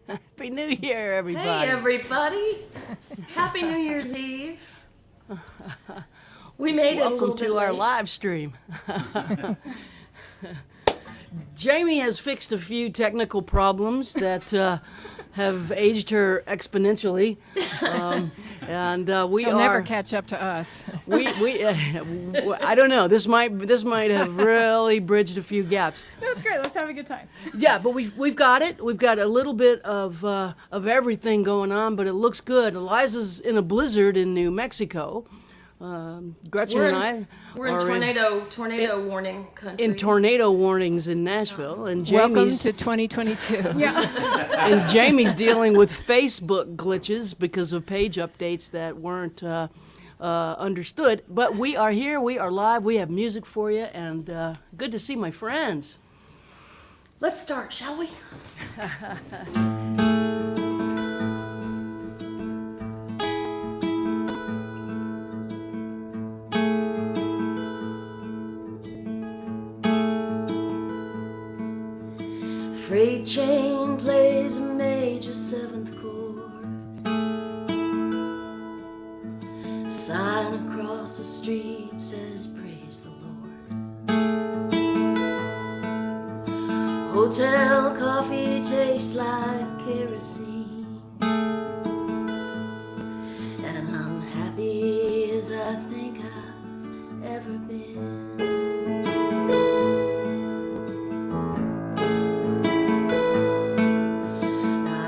Happy New Year, everybody. Hey, everybody. Happy New Year's Eve. We made it a little Welcome bit to our late. live stream. Jamie has fixed a few technical problems that have aged her exponentially, and we She'll are never catch up to us. we I don't know. This might have really bridged a few gaps. That's great. Let's have a good time. Yeah, but we've got it. We've got a little bit of everything going on, but it looks good. Eliza's in a blizzard in New Mexico. Gretchen and I We're in tornado warning country. in tornado warnings in Nashville, and Welcome Jamie's to 2022. Yeah. and Jamie's dealing with Facebook glitches because of page updates that weren't understood. But we are here. We are live. We have music for you, and good to see my friends. Let's start, shall we? Freight train plays a major seventh chord. Sign across the street says praise the Lord. Hotel coffee tastes like kerosene, and I'm happy as I think I've ever been.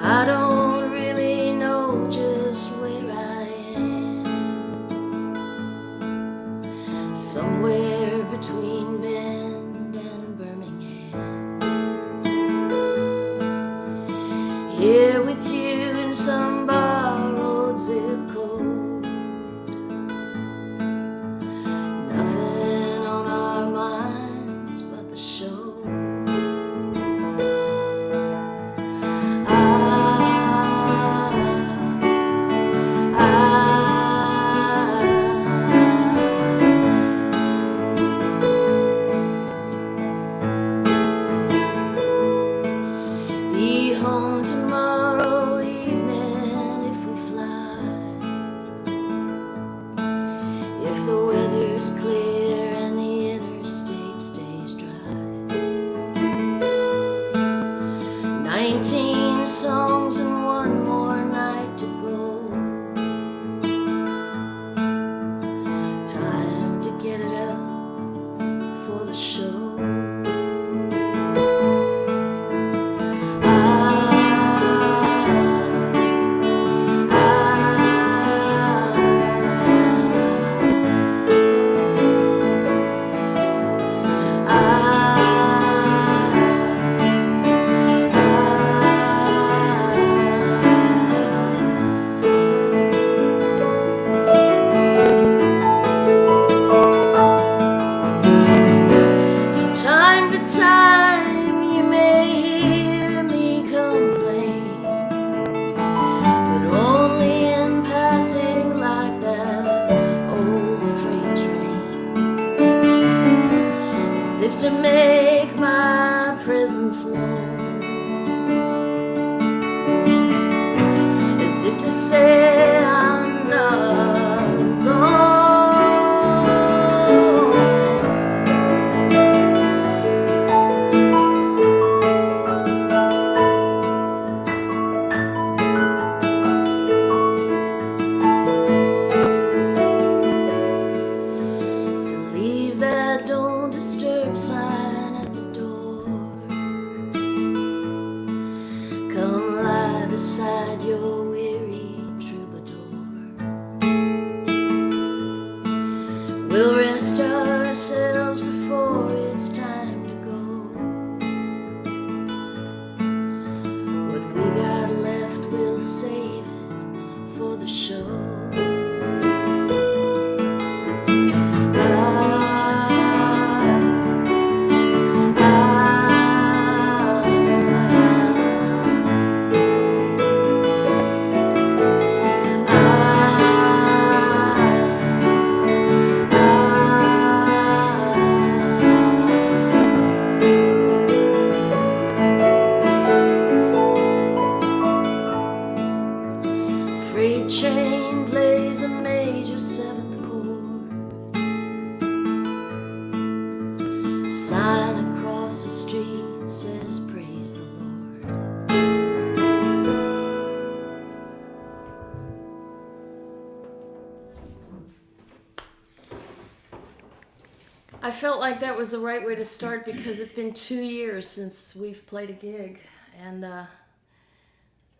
I don't really know just where I am. Somewhere between Bend and Birmingham. Here with you in some borrowed zip code. Nothing on our minds but the show. Be home tomorrow evening if we fly. If the weather's clear and the interstate stays dry. 19 songs and one more night to go. Time to get it up for the show. From time to time you may hear me complain, but only in passing like that old freight train, as if to make my presence known, as if to say I'm not alone. So leave that don't disturb sign at the door. Come lie beside your weary troubadour. We'll rest ourselves before it's time to go. What we got left, we'll save it for the show. sign across the street says praise the Lord. I felt like that was the right way to start because it's been 2 years since we've played a gig, and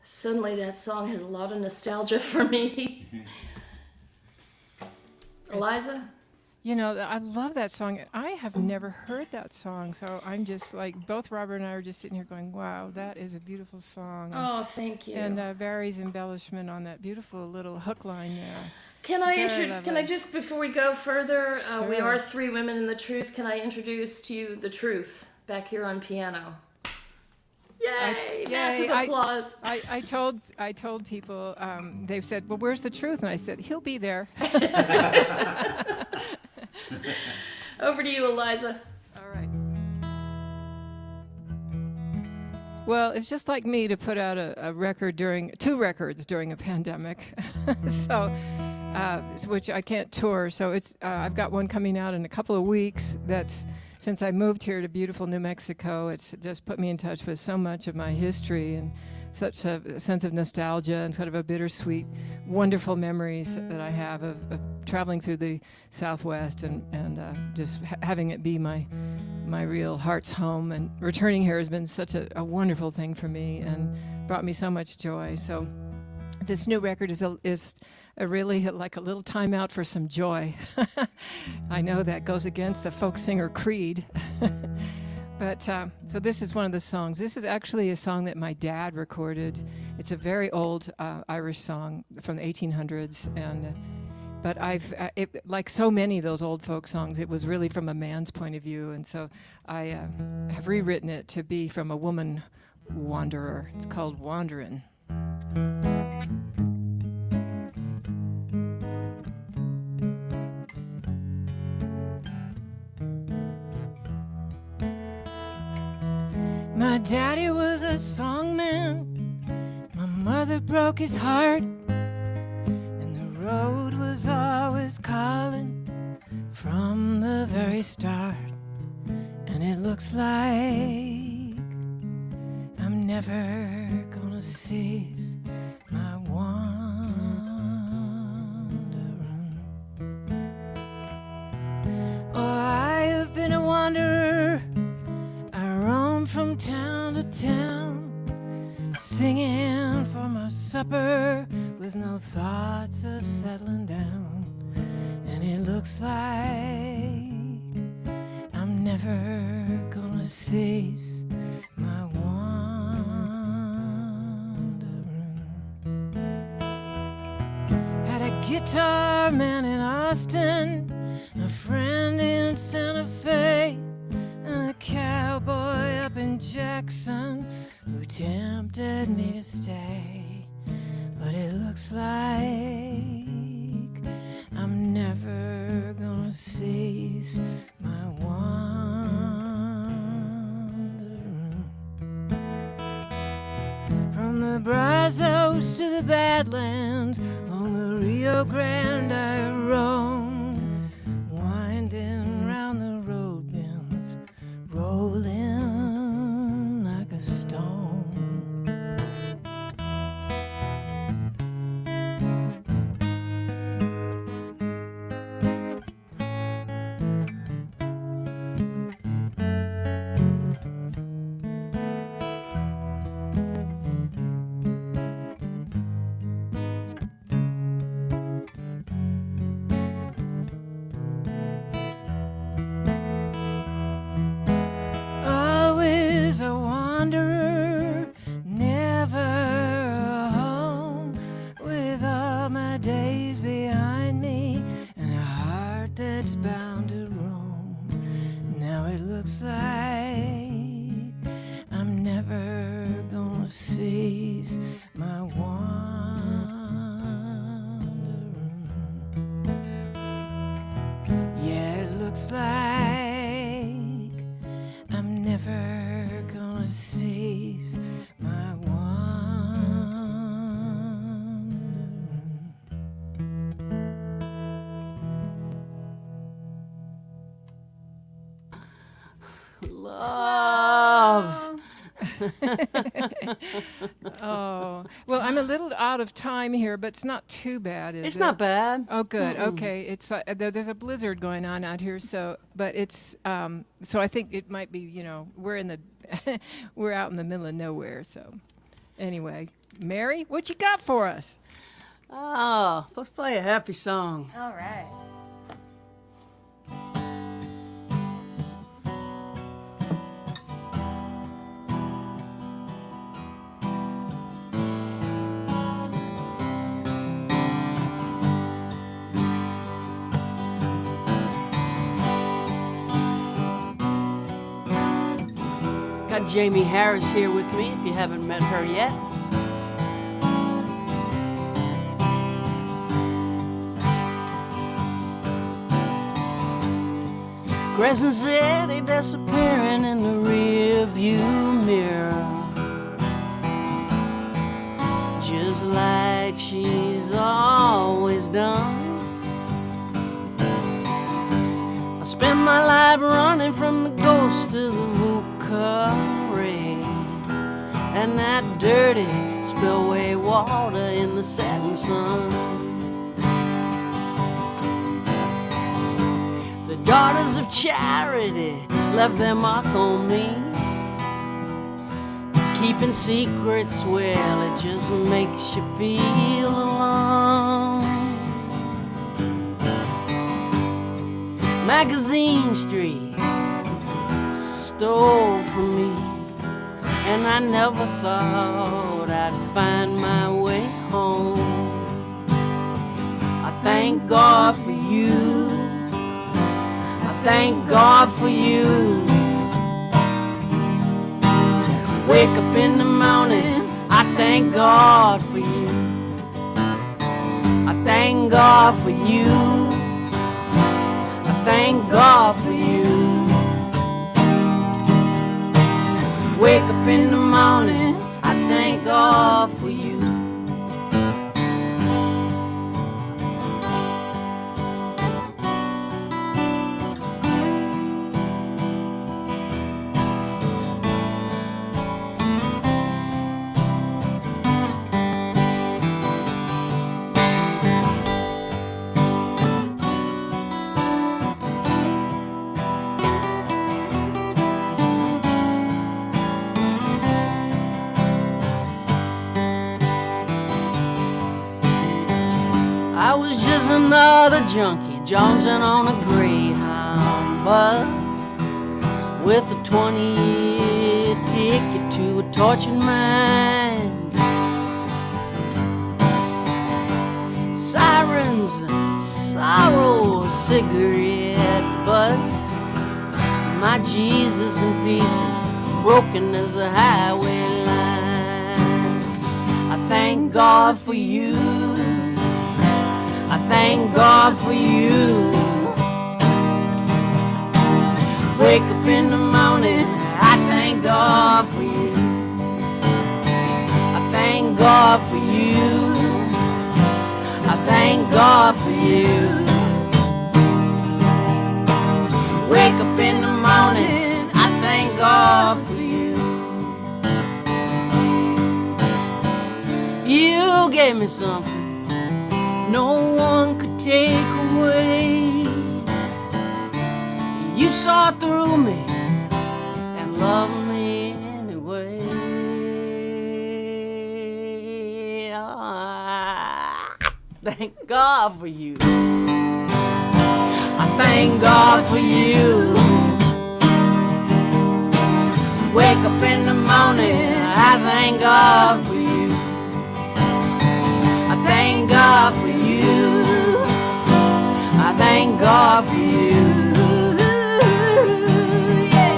suddenly that song has a lot of nostalgia for me. Eliza? You know, I love that song. I have never heard that song, so I'm just like, both Robert and I are just sitting here going, wow, that is a beautiful song. Oh, thank you. And Barry's embellishment on that beautiful little hook line there. Can I just, before we go further, we Sure. are three women in the truth. Can I introduce to you the truth back here on piano? Yay! Massive applause. I told people, they've said, well, where's the truth? And I said, he'll be there. Over to you, Eliza. All right. Well, it's just like me to put out a record two records during a pandemic. So, which I can't tour. So I've got one coming out in a couple of weeks. That's, since I moved here to beautiful New Mexico, it's just put me in touch with so much of my history and such a sense of nostalgia and sort of a bittersweet, wonderful memories that I have of traveling through the Southwest and just having it be my real heart's home. And returning here has been such a wonderful thing for me and brought me so much joy. So this new record is really like a little time out for some joy. I know that goes against the folk singer creed. But so this is one of the songs. This is actually a song that my dad recorded. It's a very old Irish song from the 1800s, but like so many of those old folk songs, it was really from a man's point of view, and so I have rewritten it to be from a woman wanderer. It's called Wanderin. My daddy was a songman, my mother broke his heart, and the road was always calling from the very start. And it looks like I'm never gonna cease my wandering. Oh, I have been a wanderer, from town to town, singing for my supper with no thoughts of settling down. And it looks like I'm never gonna cease my wandering. Had a guitar man in Austin, a friend in Santa Fe, and a cowboy up in Jackson who tempted me to stay. But it looks like I'm never gonna cease my wandering. From the Brazos to the Badlands, along the Rio Grande I roam, winding round the road bends, rolling like a stone. Always a wanderer, never a home, with all my days behind me and a heart that's bound to roam. Now it looks like I'm never gonna cease my wandering. Yeah, it looks like I'm never gonna cease my wandering. Love. Oh, well, I'm a little out of time here, but it's not too bad, is it? It's not bad. Oh, good. Okay, it's there's a blizzard going on out here, but it's so I think it might be, we're in the we're out in the middle of nowhere. So, anyway, Mary, what you got for us? Oh, let's play a happy song. All right. Got Jamie Harris here with me, if you haven't met her yet. Crescent City disappearing in the rear view mirror, just like she's always done. I spend my life running from the ghost of the Vucare and that dirty spillway water in the setting sun. The daughters of charity left their mark on me. Keeping secrets, well, it just makes you feel alone. Magazine Street stole from me, and I never thought I'd find my way home. I thank God for you. I thank God for you. Wake up in the morning, I thank God for you. I thank God for you. Thank God for you. Wake up in the morning, I thank God for you. I was just another junkie jonesing on a Greyhound bus with a 20-year ticket to a tortured mind. Sirens, sorrow, cigarette butts. My Jesus in pieces, broken as the highway lines. I thank God for you. I thank God for you. Wake up in the morning, I thank God for you. I thank God for you. I thank God for you. Wake up in the morning, I thank God for you. You gave me something no one could take away. You saw through me and loved me anyway. Thank God for you. I thank God for you. Wake up in the morning, I thank God for you. I thank God for you. I thank God for you. Yeah.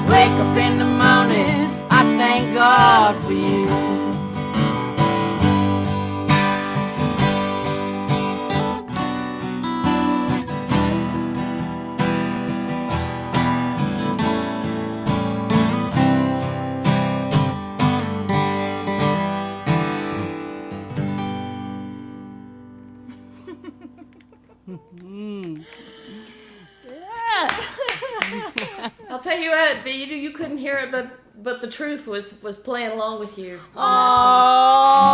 Wake up in the morning, I thank God for you. I'll tell you what, you couldn't hear it, but the truth was playing along with you. Oh.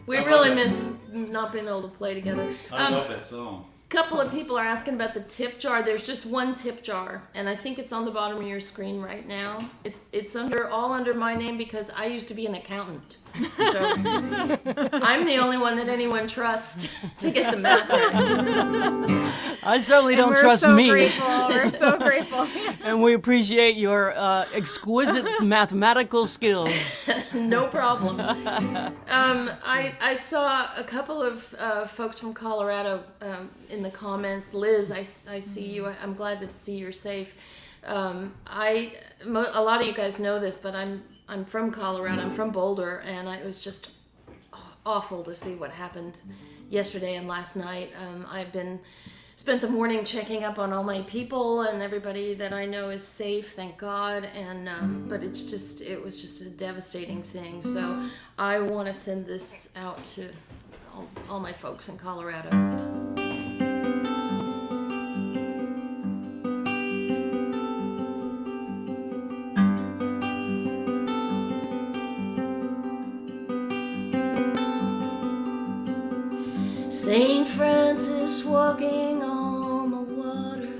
We really miss not being able to play together. I love that song. Couple of people are asking about the tip jar. There's just one tip jar, and I think it's on the bottom of your screen right now. It's all under my name because I used to be an accountant. So I'm the only one that anyone trusts to get the math right. I certainly don't trust We're so me. grateful. We're so grateful. And we appreciate your exquisite mathematical skills. No problem. I saw a couple of folks from Colorado in the comments. Liz, I see you. I'm glad to see you're safe. A lot of you guys know this, but I'm from Colorado. I'm from Boulder, and it was just awful to see what happened yesterday and last night. Spent the morning checking up on all my people, and everybody that I know is safe, thank God. And but it was just a devastating thing. So I want to send this out to all my folks in Colorado. Saint Francis walking on the water,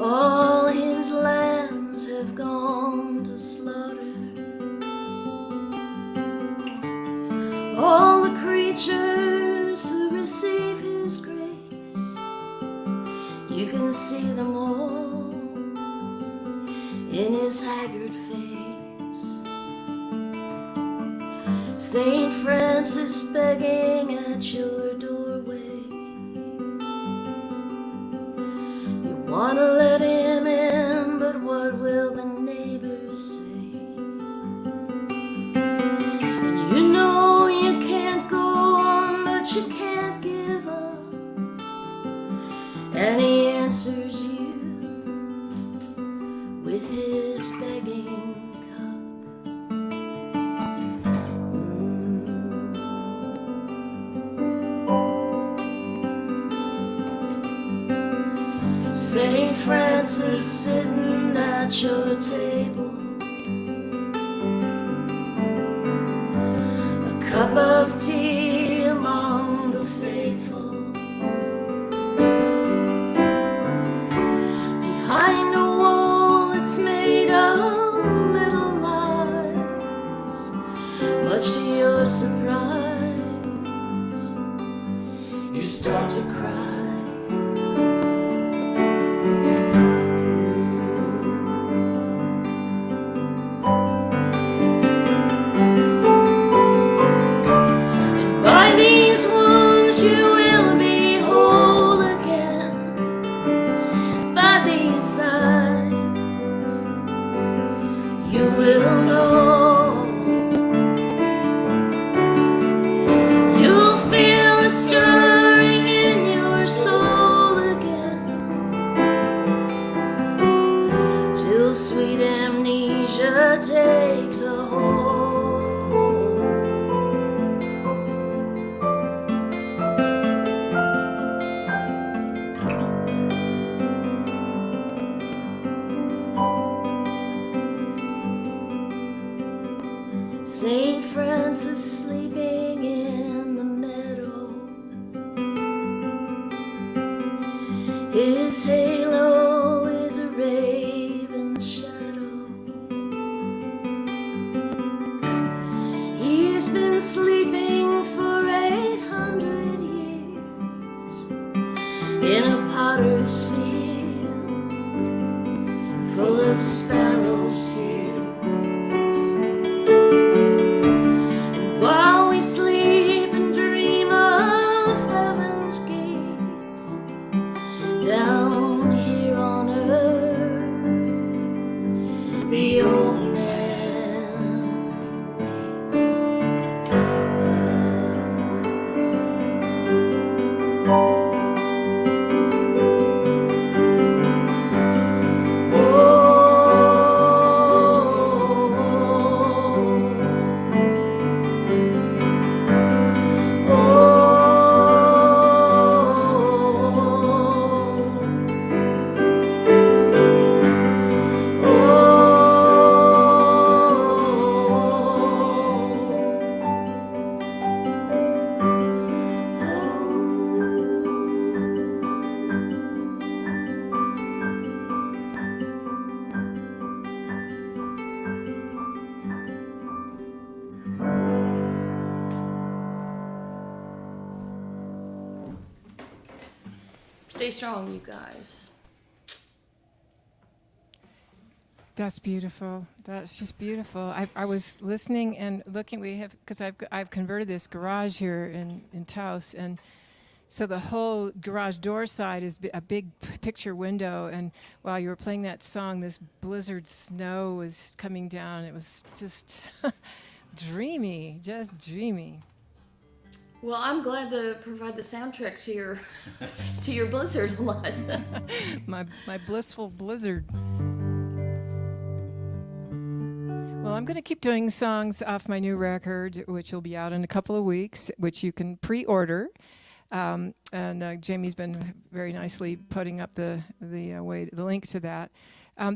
all his lambs have gone to slaughter, all the creatures who receive his grace, you can see them all in his haggard face. Saint Francis begging at your doorway, you want to let him in, but what will the neighbors say? And you know you can't go on, but you can't give up, and he answers you with his begging. Saint Francis sitting at your table, a cup of tea among the faithful, behind a wall that's made of little lies, much to your surprise, you start to cry. You will be whole again by these signs. You will know. You'll feel a stirring in your soul again, till sweet amnesia takes a hold. Saint Francis sleeping in the meadow, his halo is a raven's shadow. He's been sleeping for 800 years in a potter's field full of sparrows' tears. While we sleep and dream of heaven's gates, down Stay strong, you guys. That's beautiful. That's just beautiful. I was listening and looking. We have, because I've converted this garage here in Taos, and so the whole garage door side is a big picture window. And while you were playing that song, this blizzard snow was coming down. It was just dreamy, just dreamy. Well, I'm glad to provide the soundtrack to your to your blizzard, Eliza. my blissful blizzard. Well, I'm going to keep doing songs off my new record, which will be out in a couple of weeks, which you can pre-order. And Jamie's been very nicely putting up the link to that.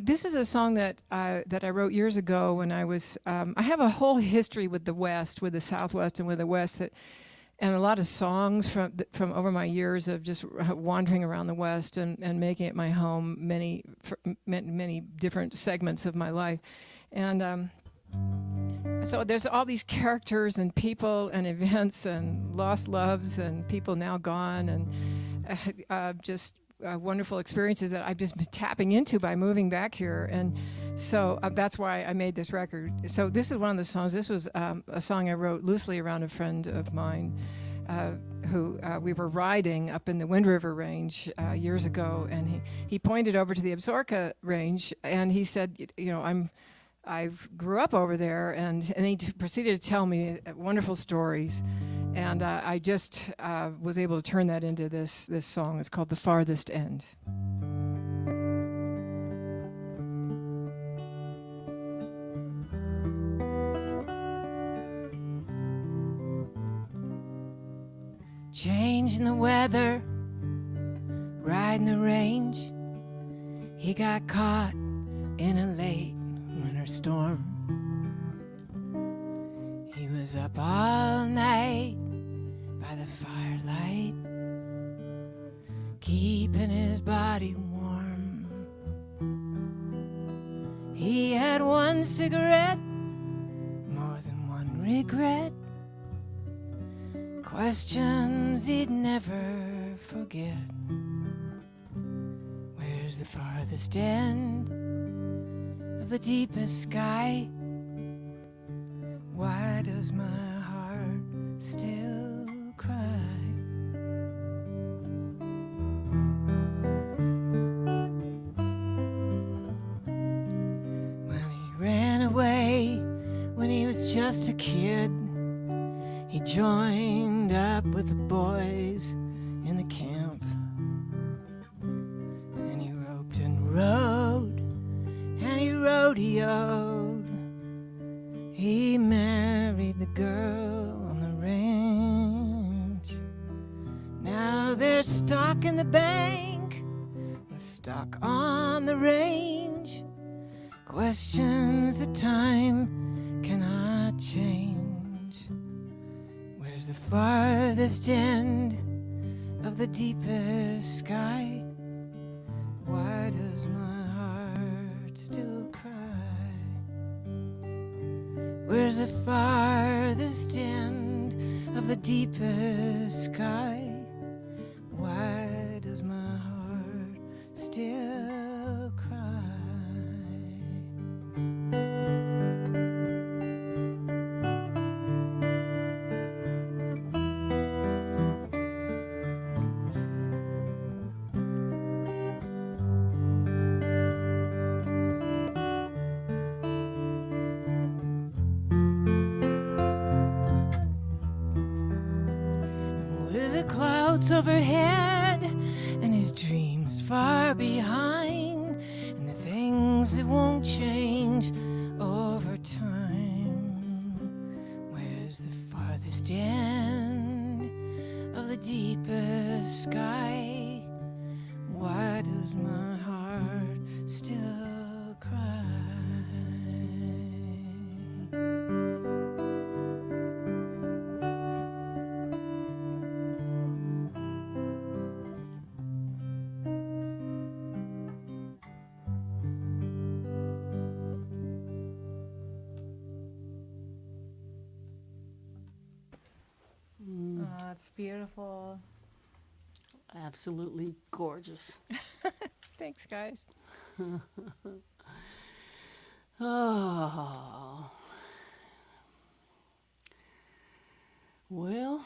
This is a song that I wrote years ago when I was. I have a whole history with the West, with the Southwest, and with the West and a lot of songs from over my years of just wandering around the West and making it my home. Many different segments of my life. And so there's all these characters and people and events and lost loves and people now gone and just wonderful experiences that I've just been tapping into by moving back here. And so that's why I made this record. So this is one of the songs. This was a song I wrote loosely around a friend of mine who we were riding up in the Wind River Range years ago. And he pointed over to the Absaroka Range and he said, I grew up over there, and he proceeded to tell me wonderful stories, and I just was able to turn that into this song. It's called "The Farthest End." Changing the weather, riding the range, he got caught in a late winter storm. He was up all night by the firelight, keeping his body warm. He had one cigarette, more than one regret, questions he'd never forget. Where's the farthest end of the deepest sky? Why does my heart still cry? Well, he ran away when he was just a kid. He joined up with the boys in the camp, and he roped and rode, and he rodeoed. He married the girl on the ranch. Now there's stock in the bank, and stock on the range. Questions that time cannot change. Where's the farthest end of the deepest sky? Why does my heart still cry? Where's the farthest end of the deepest sky? Why does my heart still cry? Overhead and his dreams far behind, and the things that won't change over time. Where's the farthest end of the deepest sky? Why does my heart still cry? It's beautiful. Absolutely gorgeous. Thanks, guys. Oh. Well,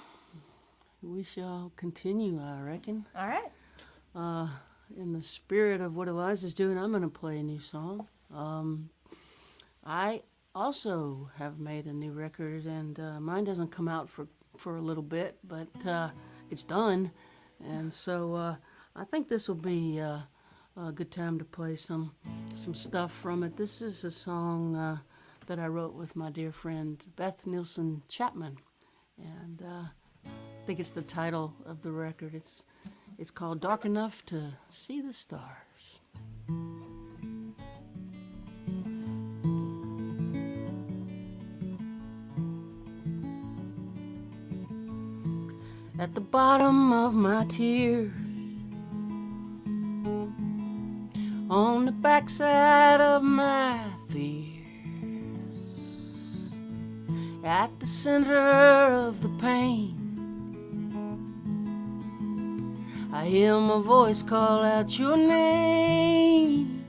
we shall continue, I reckon. All right. In the spirit of what Eliza's doing, I'm going to play a new song. I also have made a new record, and mine doesn't come out for a little bit, but it's done. And so I think this will be a good time to play some stuff from it. This is a song that I wrote with my dear friend Beth Nielsen Chapman, and I think it's the title of the record. It's called Dark Enough to See the Stars. At the bottom of my tears, on the backside of my fears, at the center of the pain, I hear my voice call out your name.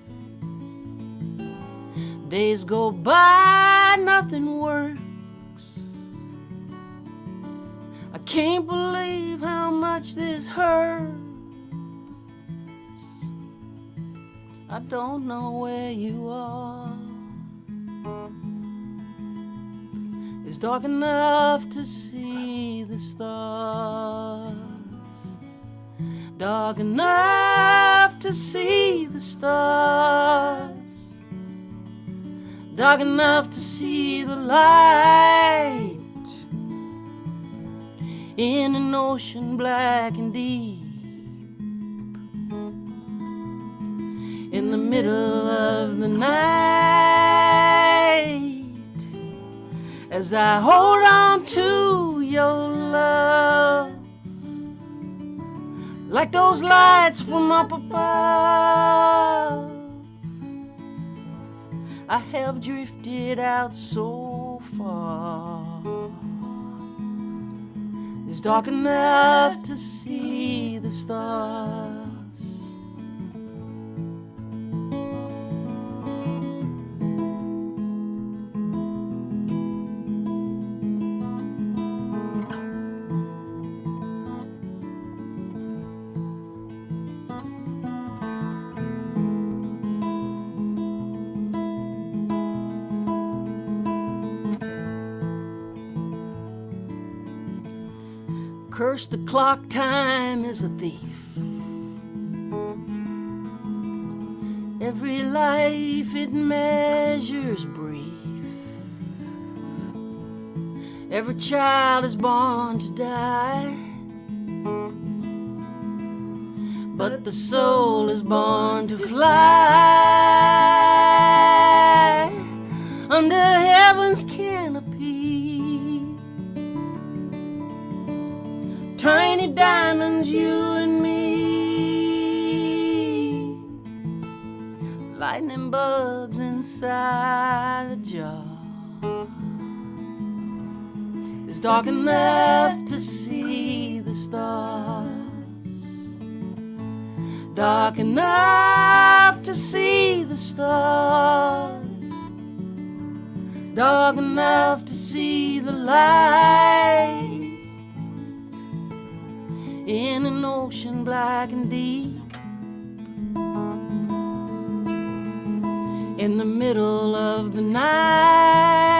Days go by, nothing works. I can't believe how much this hurts. I don't know where you are. It's dark enough to see the stars. Dark enough to see the stars. Dark enough to see the light in an ocean black and deep. In the middle of the night, as I hold on to your love, like those lights from up above, I have drifted out so far. It's dark enough to see the stars. Curse the clock, time is a thief. Every life it measures brief. Every child is born to die, but the soul is born to fly under heaven's canopy. Tiny diamonds, you and me, lightning bugs inside a jar. It's dark enough to see the stars. Dark enough to see the stars. Dark enough to see the light in an ocean black and deep. In the middle of the night,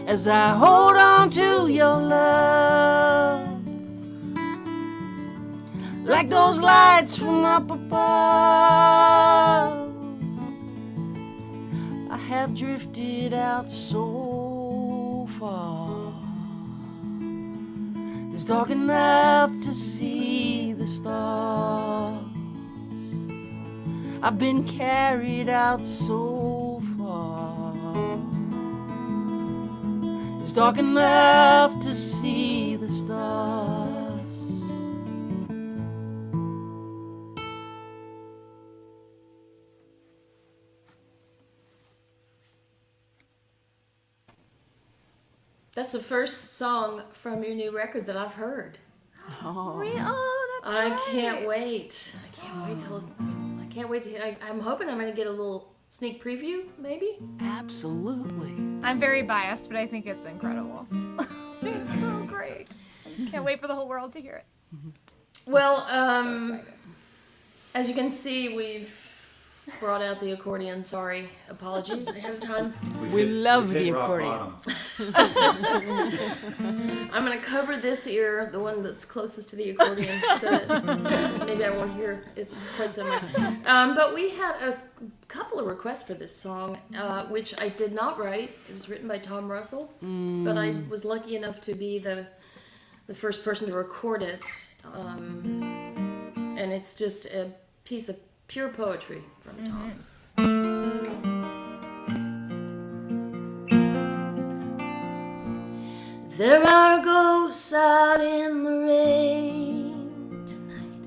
as I hold on to your love, like those lights from up above, I have drifted out so far. It's dark enough to see the stars. I've been carried out so far. It's dark enough to see the stars. That's the first song from your new record that I've heard. That's I right. can't wait. I can't wait to. I'm hoping I'm gonna get a little sneak preview, maybe. Absolutely. I'm very biased, but I think it's incredible. It's so great. I just can't wait for the whole world to hear it. Well, So excited. as you can see, we've brought out the accordion. Sorry, apologies ahead of time. We love we've hit the rock accordion. bottom. I'm gonna cover this ear, the one that's closest to the accordion, so that maybe I won't hear. It's quite similar. But we had a couple of requests for this song, which I did not write. It was written by Tom Russell, but I was lucky enough to be the first person to record it, and it's just a piece of pure poetry from Tom. There are ghosts out in the rain tonight,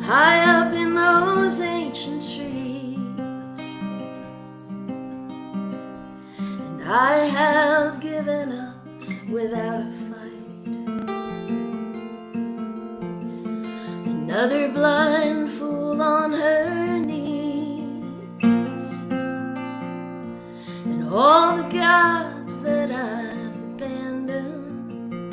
high up in those ancient trees, and I have given up without a fight. Another blind fool on her knees, and all the gods that I've abandoned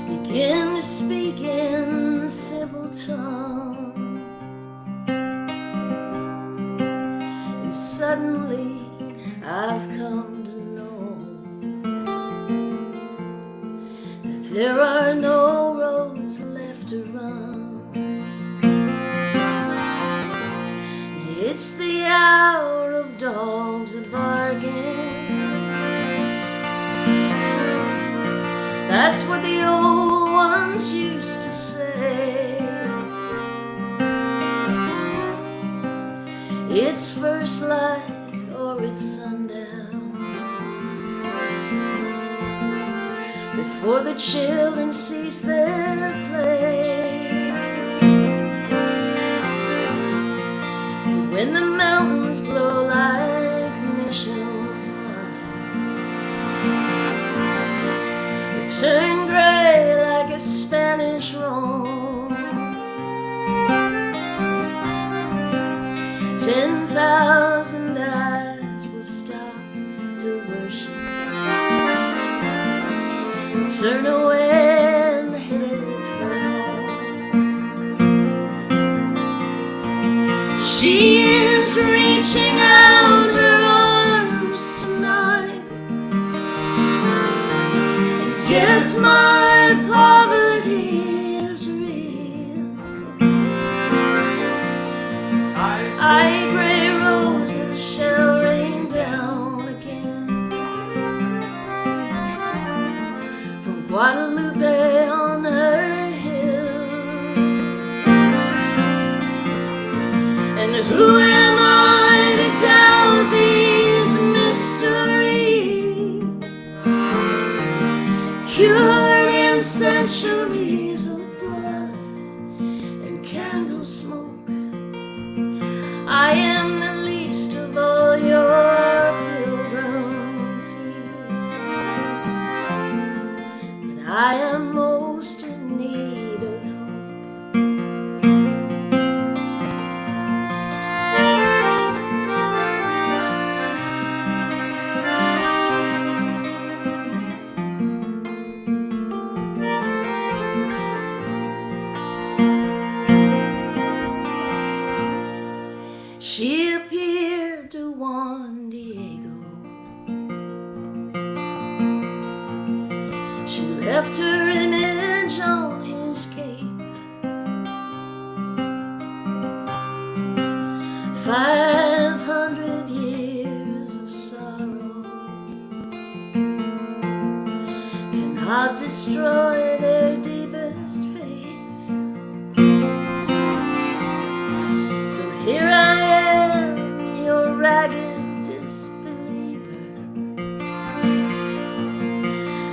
begin to speak in simple tongue, and suddenly I've come to know that there are no roads left to run. It's the hour of dogs a bargain. That's what the old ones used to say. It's first light or it's sundown before the children cease their play. When the mountains glow like mission wine, turn gray like a Spanish Rome, 10,000 eyes will stop to worship, turn away and head for home. She is reaching out her arms tonight, and yes, my poverty is real. I gray roses shall rain down again from Guadalupe on her hill. And who am I to doubt these mysteries, cured in centuries of blood and candle smoke? I am the least of all your pilgrims here, but I am most in need of She appeared to Juan Diego. She left her image on his cape. 500 years of sorrow cannot destroy their deepest faith. So here I am, your ragged disbeliever,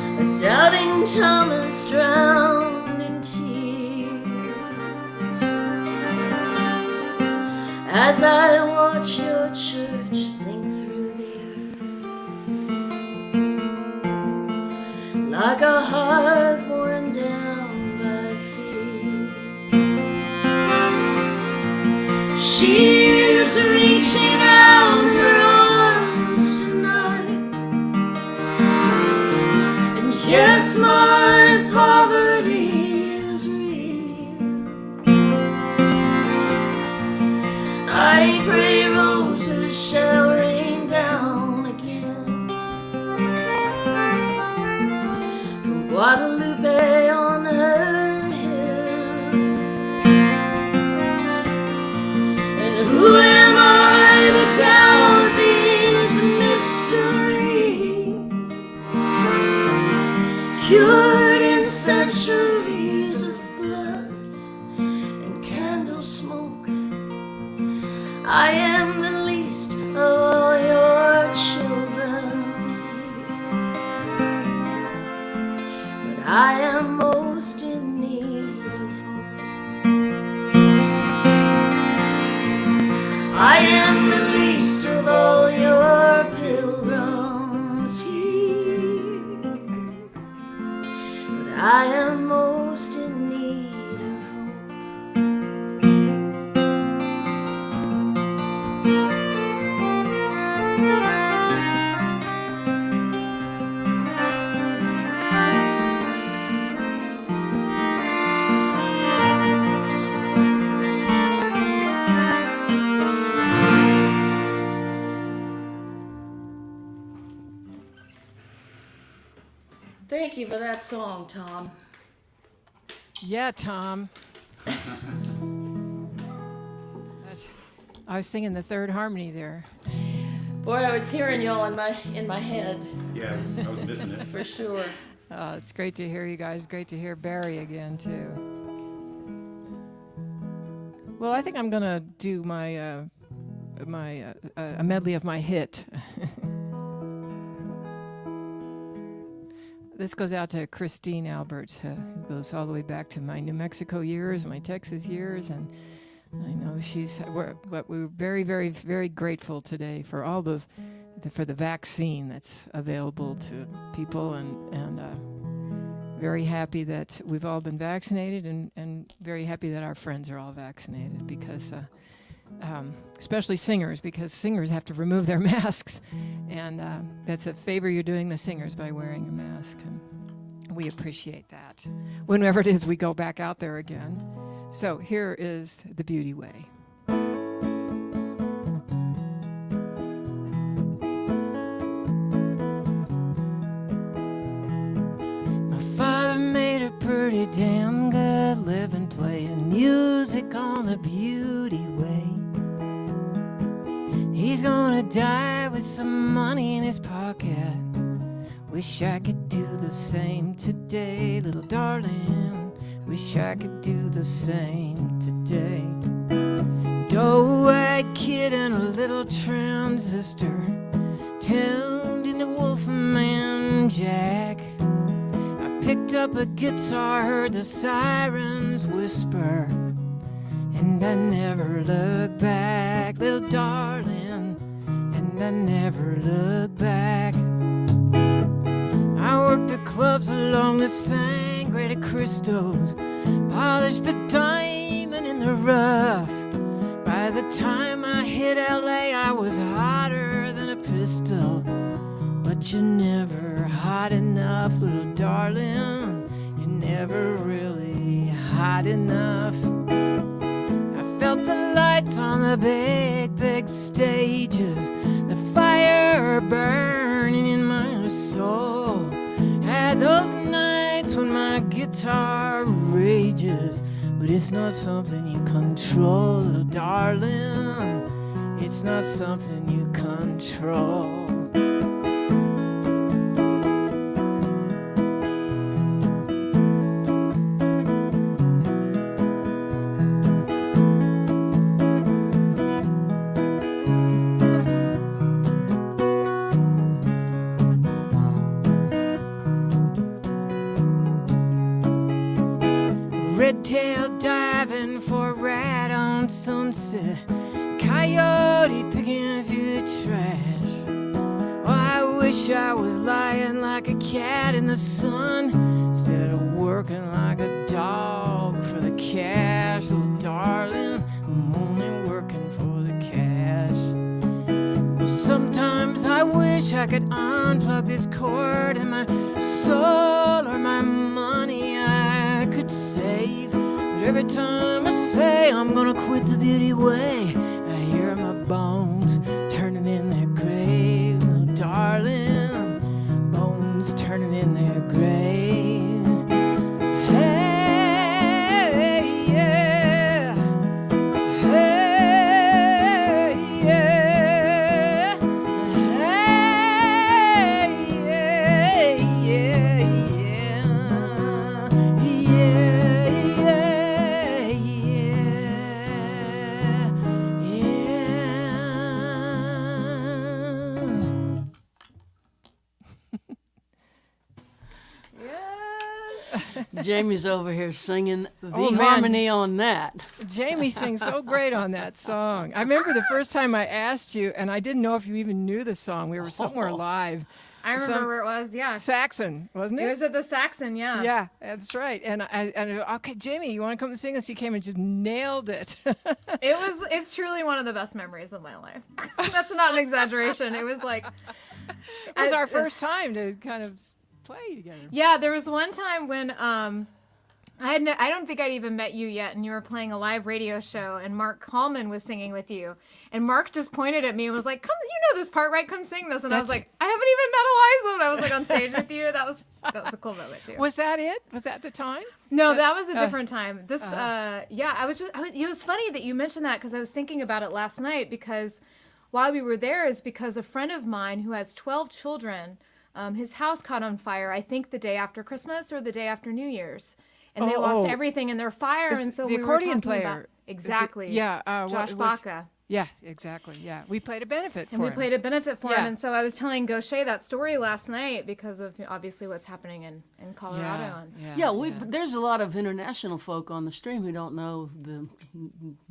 a doubting Thomas drowned in tears, as I watch your church sink through the earth. like a heart worn down by fear. She's reaching out her arms tonight, and yes, my poverty is real. I pray roses shall rain down again from Guadalupe on her hill. And who am I to doubt these mysteries, cured in centuries of blood and candle smoke? I am the least of all your children here, but I am most in need of hope. I am the least of all your pilgrims here, but I am most in need of hope. Thank you for that song, Tom. Yeah, Tom. I was singing the third harmony there. Boy, I was hearing y'all in my head Yeah, I was missing it. for sure. It's great to hear you guys. Great to hear Barry again, too. Well, I think I'm going to do a medley of my hit. This goes out to Christine Alberts, who goes all the way back to my New Mexico years, my Texas years, and I know we're very, very, very grateful today for all for the vaccine that's available to people, and very happy that we've all been vaccinated, and very happy that our friends are all vaccinated, because especially singers, because singers have to remove their masks, and that's a favor you're doing the singers by wearing a mask, and we appreciate that whenever it is we go back out there again. So here is The Beauty Way. My father made a pretty damn good living playing music on the beauty way. He's gonna die with some money in his pocket. Wish I could do the same today, little darling. Wish I could do the same today. Doe-eyed kid and a little transistor tuned into Wolfman Jack. I picked up a guitar, heard the sirens whisper, and I never look back, little darling, and I never look back. I worked the clubs along the Sangre de Cristos, polished the diamond in the rough. By the time I hit LA, I was hotter than a pistol. But you're never hot enough, little darling. You're never really hot enough. Felt the lights on the big, big stages, the fire burning in my soul. Had those nights when my guitar rages, but it's not something you control, little darling. It's not something you control. Red-tail diving for a rat on Sunset, coyote picking through the trash. Oh, I wish I was lying like a cat in the sun instead of working like a dog for the cash. Oh, darling, I'm only working for the cash. Well, sometimes I wish I could unplug this cord and my soul or my money I could save. But every time I say I'm gonna quit the beauty way, I hear my bones turning in their grave. Oh, darling, bones turning in their grave. Hey, yeah. Hey, yeah. Hey, yeah, yeah, yeah. Jamie's over here singing the Oh, man. harmony on that. Jamie sings so great on that song. I remember the first time I asked you, and I didn't know if you even knew the song. We were somewhere live. I remember Some- where it was. Yeah, Saxon, wasn't it? it was at the Saxon. Yeah. Yeah, that's right. And okay, Jamie, you want to come and sing us? You came and just nailed it. It's truly one of the best memories of my life. That's not an exaggeration. It was like It was our first time to kind of play together. Yeah, there was one time when I don't think I'd even met you yet, and you were playing a live radio show, and Mark Hallman was singing with you, and Mark just pointed at me and was like, "Come, you know this part, right? Come sing this." And I was like, "I haven't even met Eliza," and I was like on stage with you. That was a cool moment too. Was that it? Was that the time? No, that That's- was a different time. This, it was funny that you mentioned that because I was thinking about it last night because while we were there is because a friend of mine who has 12 children, his house caught on fire, I think the day after Christmas or the day after New Year's. And they lost everything in their fire. It's And so the we were accordion talking player. about, exactly. Yeah. Josh Baca. Yeah, exactly. Yeah. We played a benefit And for we him. played a benefit for Yeah. him. And so I was telling Gaucher that story last night because of obviously what's happening in Colorado. And Yeah, there's a lot of international folk on the stream who don't know the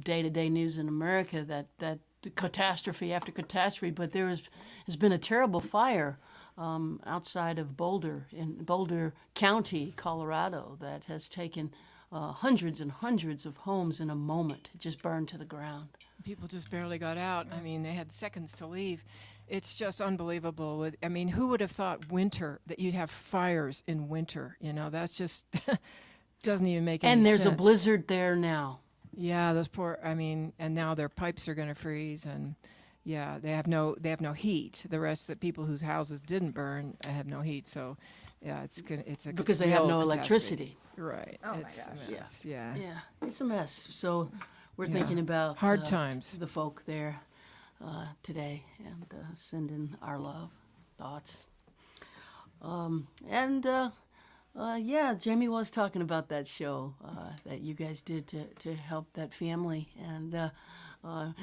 day-to-day news in America, that catastrophe after catastrophe, but has been a terrible fire outside of Boulder, in Boulder County, Colorado, that has taken hundreds and hundreds of homes in a moment. It just burned to the ground. People just barely got out. I mean, they had seconds to leave. It's just unbelievable. I mean, who would have thought winter, that you'd have fires in winter? You know, that's just doesn't even make any sense. And there's a blizzard there now. Yeah, those poor. I mean, and now their pipes are going to freeze, and yeah, they have no heat. The rest of the people whose houses didn't burn have no heat. So, yeah, it's a Because they have real no catastrophe. electricity. Right. Oh my It's a gosh. mess. Yeah. Yeah, it's a mess. So we're Yeah. thinking about Hard times. the folk there today, and sending our love, thoughts. Yeah, Jamie was talking about that show that you guys did to help that family, and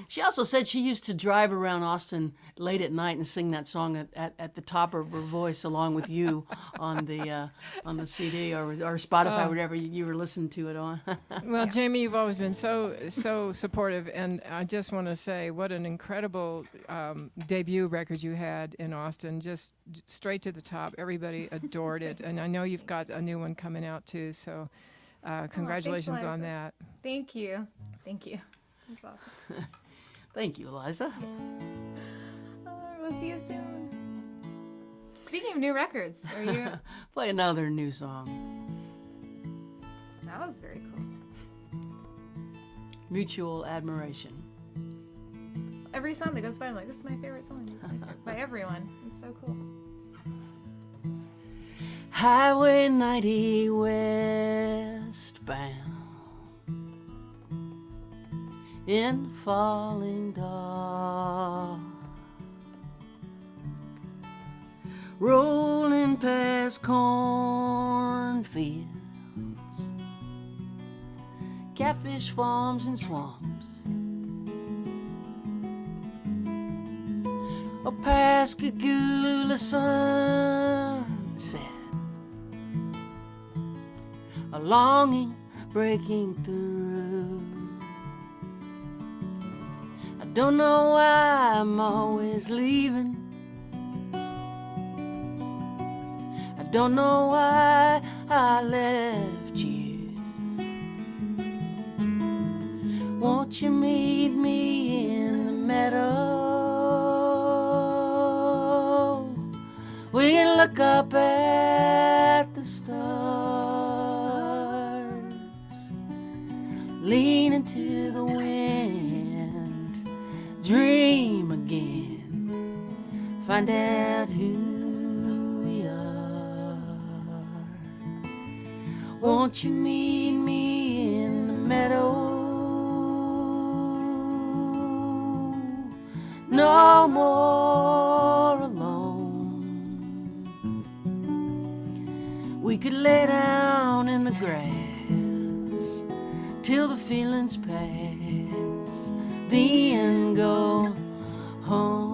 she also said she used to drive around Austin late at night and sing that song at the top of her voice along with you on the CD or Spotify, whatever you were listening to it on. Well, Jamie, you've always been so supportive, and I just want to say what an incredible debut record you had in Austin, just straight to the top. Everybody adored it, and I know you've got a new one coming out too, so congratulations on Eliza. that. thank you. Thank you. That's awesome. Thank you, Eliza. We'll see you soon. Speaking of new records, are you? Play another new song. That was very cool. Mutual Admiration. Every song that goes by, I'm like, this is my favorite song. This is my favorite. By everyone. It's so cool. Highway 90 westbound in falling dark, rolling past cornfields, catfish farms and swamps, a Pascagoula sunset, a longing breaking through. I don't know why I'm always leaving, Don't know why I left you. Won't you meet me in the meadow? We can look up at the stars, lean into the wind, dream again, find out who we are. Won't you meet me in the meadow? No more alone. We could lay down in the grass till the feelings pass, then go home.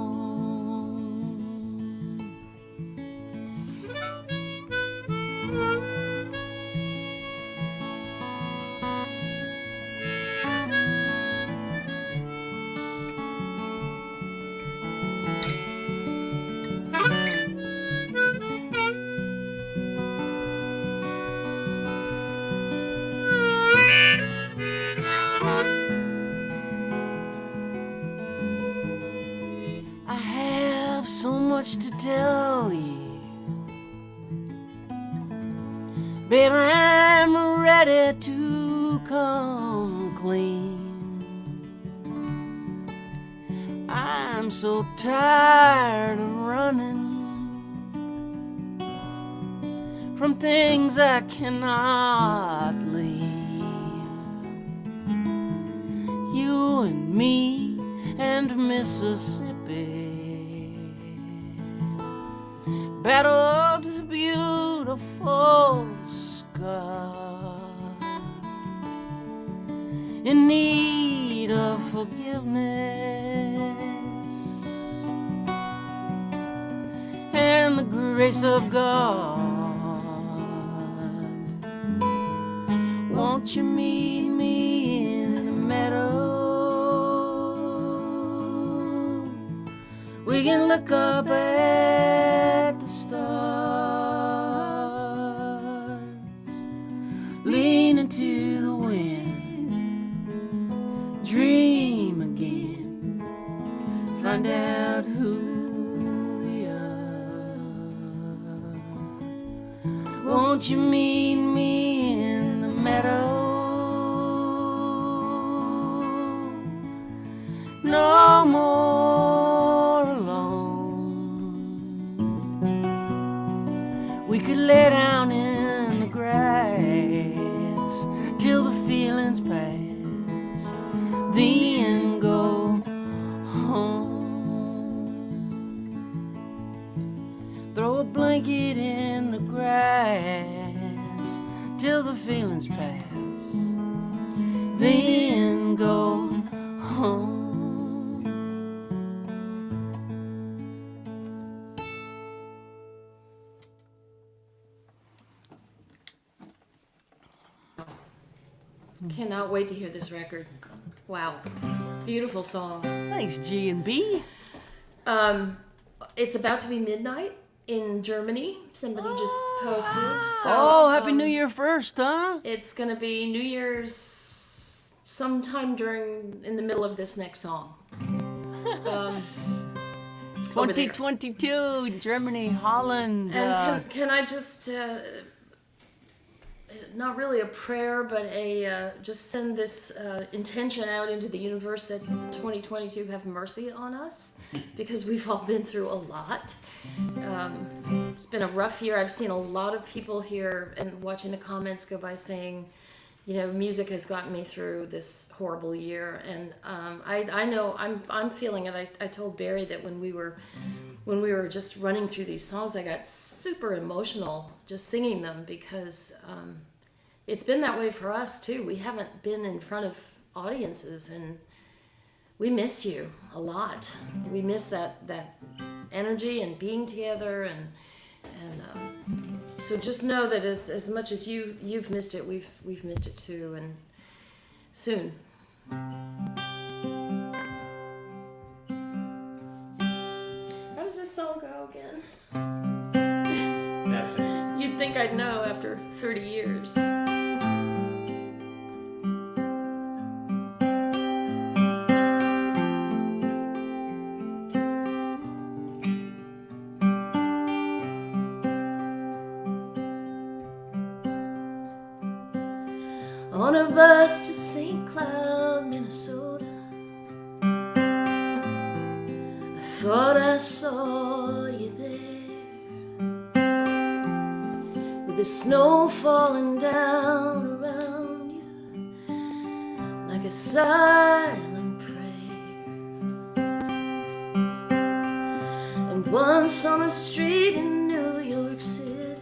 I have so much to tell you, baby, I'm ready to come clean. I'm so tired of running from things I cannot leave. You and me and Mississippi battled beautiful Scott in need of forgiveness and the grace of God. Won't you meet me in the meadow? We can look up at the stars, lean into the wind, dream again, find out who we are. Won't you meet me in the meadow? No more alone. We could lay down in the grass till the feelings pass, then go home. Throw a blanket in the grass till the feelings pass, then go home. Cannot wait to hear this record. Wow. Beautiful song. Thanks, G and B. It's about to be midnight in Germany. Somebody just posted. So, Oh, Happy New Year first, huh? It's going to be New Year's sometime in the middle of this next song. Over there. 2022, Germany, Holland. And can I just, not really a prayer, but just send this intention out into the universe that 2022 have mercy on us, because we've all been through a lot. It's been a rough year. I've seen a lot of people here and watching the comments go by saying, you know, music has gotten me through this horrible year, and I know I'm feeling it. I told Barry that when we were just running through these songs, I got super emotional just singing them, because it's been that way for us too. We haven't been in front of audiences, and we miss you a lot. We miss that energy and being together, and so just know that as much as you've missed it, we've missed it too, and soon. How does this song go again? That's it. You'd think I'd know after 30 years. On a bus to St. Cloud, Minnesota, I thought I saw you there, with the snow falling down around you like a silent prayer. And once on a street in New York City,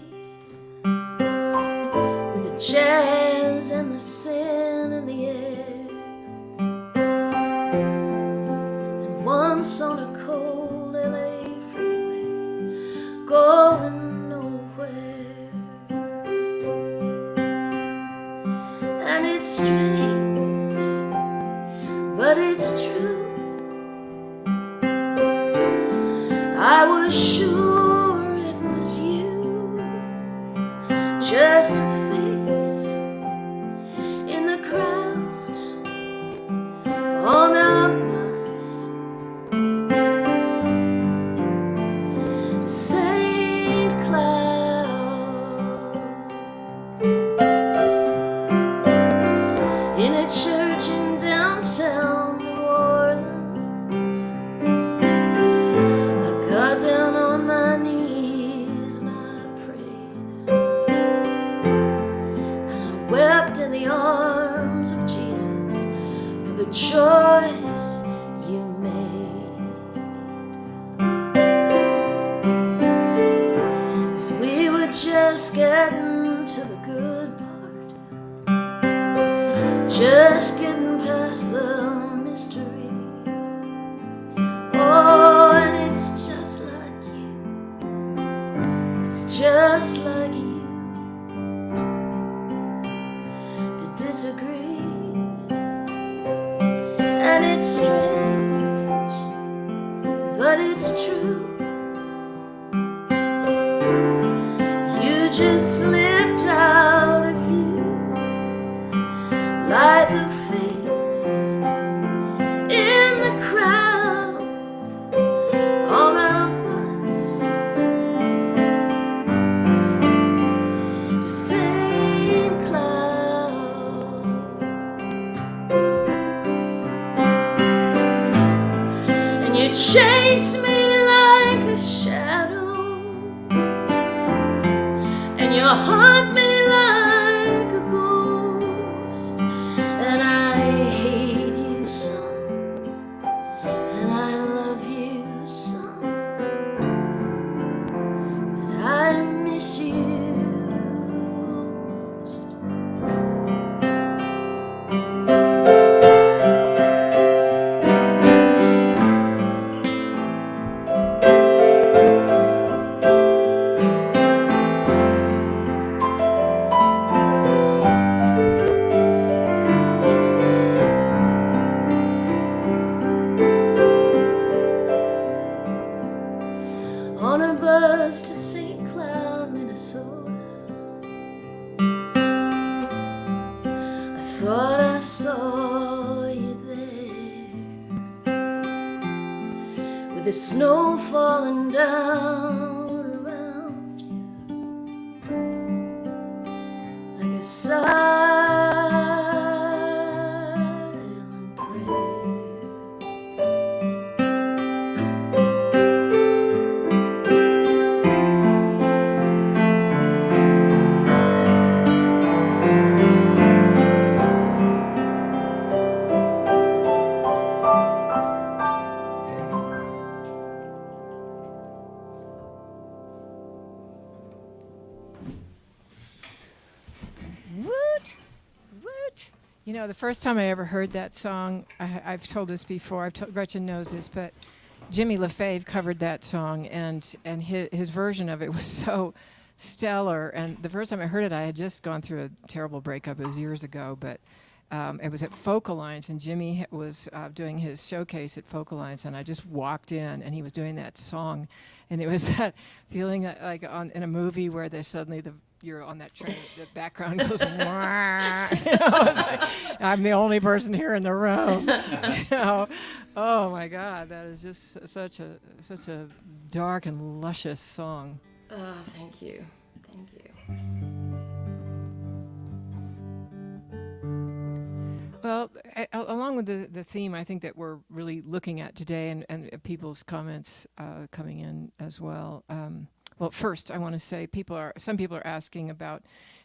with the jazz and the sin in the air, and once on a cold LA freeway going nowhere. And it's strange, but it's true, I was sure it was you, just a face in the crowd on a bus to St. Cloud, in a church in downtown New Orleans. I got down on my knees and I prayed, and I wept in the arms of Jesus for the choice you made. 'Cause we were just getting to the good part, just getting past the mystery. Oh, and it's just like you, it's just like you to disagree. And it's strange, but it's true, you just slipped out of view like a face in the crowd on a bus to St. Cloud. And you chase me like a shadow, and you haunt me like a ghost. And I hate you some, and I love you some, but I miss you most. On a bus to St. Cloud, Minnesota, I thought I saw you there, with the snow falling down around you like a silent prayer. Woot! Woot! You know, the first time I ever heard that song, I've told this before, Gretchen knows this, but Jimmy LaFave covered that song, and his version of it was so stellar. And the first time I heard it, I had just gone through a terrible breakup. It was years ago, but It was at Folk Alliance, and Jimmy was doing his showcase at Folk Alliance, and I just walked in, and he was doing that song, and it was that feeling like in a movie where there's suddenly you're on that train, the background goes, wah, it's like, I'm the only person here in the room. Oh my God, that is just such a dark and luscious song. Oh, thank you. Thank you. Well, along with the theme, I think that we're really looking at today, and people's comments coming in as well. Well, first, I want to say some people are asking about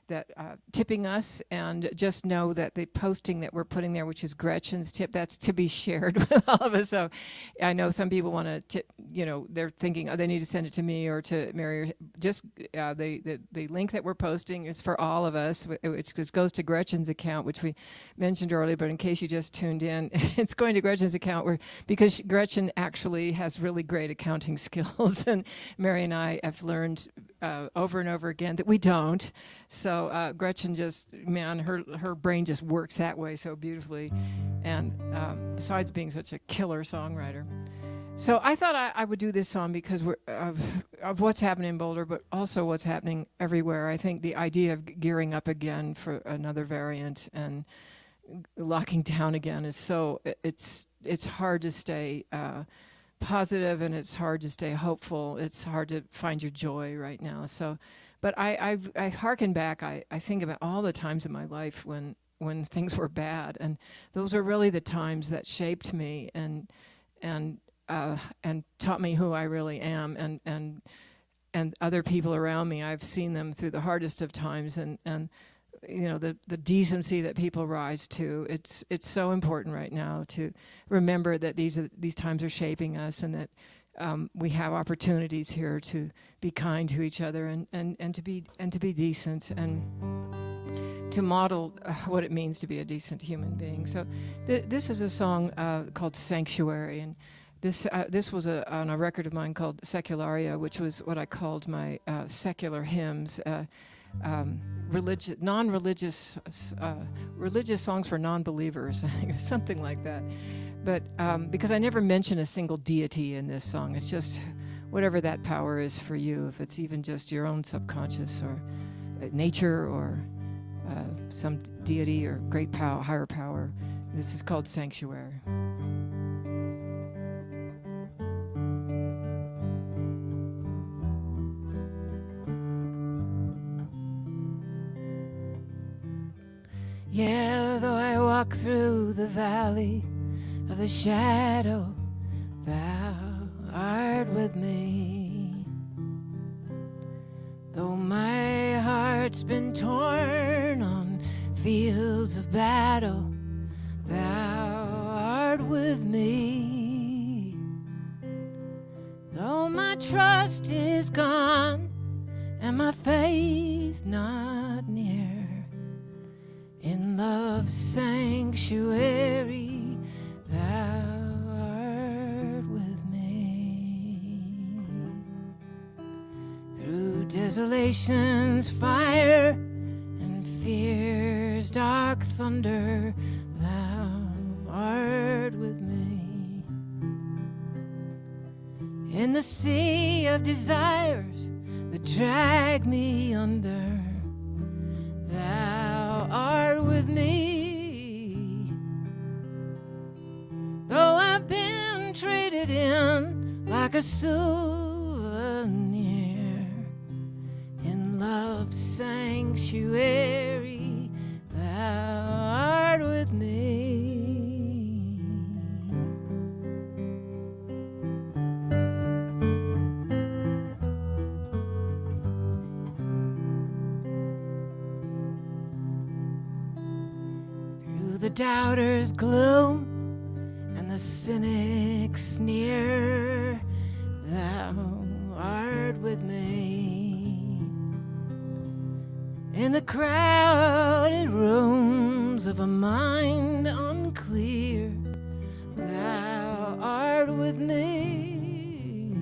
that tipping us, and just know that the posting that we're putting there, which is Gretchen's tip, that's to be shared with all of us. So I know some people want to tip, they're thinking, they need to send it to me or to Mary. Just the link that we're posting is for all of us, which goes to Gretchen's account, which we mentioned earlier, but in case you just tuned in, it's going to Gretchen's account because Gretchen actually has really great accounting skills, and Mary and I have learned over and over again that we don't. So Gretchen her brain just works that way so beautifully, and besides being such a killer songwriter. So I thought I would do this song because of what's happening in Boulder, but also what's happening everywhere. I think the idea of gearing up again for another variant and locking down again is it's hard to stay positive, and it's hard to stay hopeful. It's hard to find your joy right now. So, but I hearken back. I think about all the times in my life when things were bad, and those are really the times that shaped me and taught me who I really am, and other people around me. I've seen them through the hardest of times, and the decency that people rise to. It's so important right now to remember that these times are shaping us, and that we have opportunities here to be kind to each other and to be decent, and to model what it means to be a decent human being. So this is a song called Sanctuary, and this was on a record of mine called Secularia, which was what I called my secular hymns. Non-religious, religious songs for non-believers, I think, something like that. But because I never mention a single deity in this song, it's just whatever that power is for you, if it's even just your own subconscious or nature or some deity or great power, higher power. This is called Sanctuary. Yeah, though I walk through the valley of the shadow, thou art with me. Though my heart's been torn on fields of battle, thou art with me. Though my trust is gone and my faith not near, in love's sanctuary, thou art with me. Through desolation's fire and fear's dark thunder, thou art with me. In the sea of desires that drag me under, thou art with me. Though I've been traded in like a souvenir, in love's sanctuary, thou art with me. The doubter's gloom and the cynic's sneer, thou art with me. In the crowded rooms of a mind unclear, thou art with me.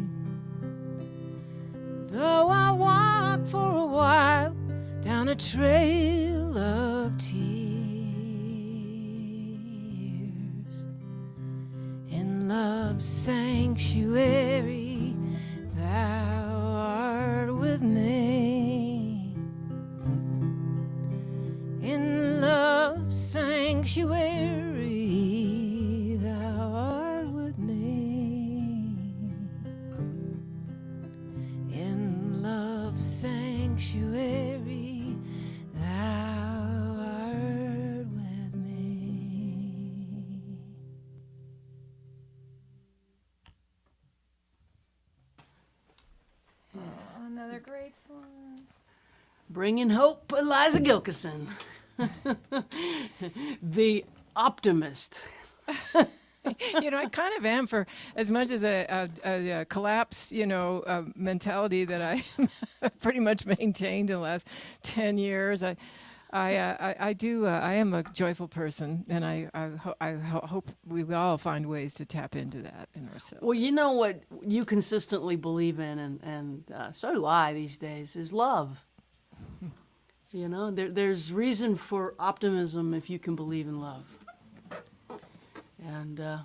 Though I walk for a while down a trail of tears, sanctuary, thou art with me. In love's sanctuary, thou art with me. In love's sanctuary, thou art with me. Another great song. Bringing hope, Eliza Gilkyson. The optimist. You know, I kind of am, for as much as a collapse, mentality that I pretty much maintained in the last 10 years. I am a joyful person, and I hope we all find ways to tap into that in ourselves. Well, you know what you consistently believe in, and so do I these days, is love. You know, there's reason for optimism if you can believe in love. And I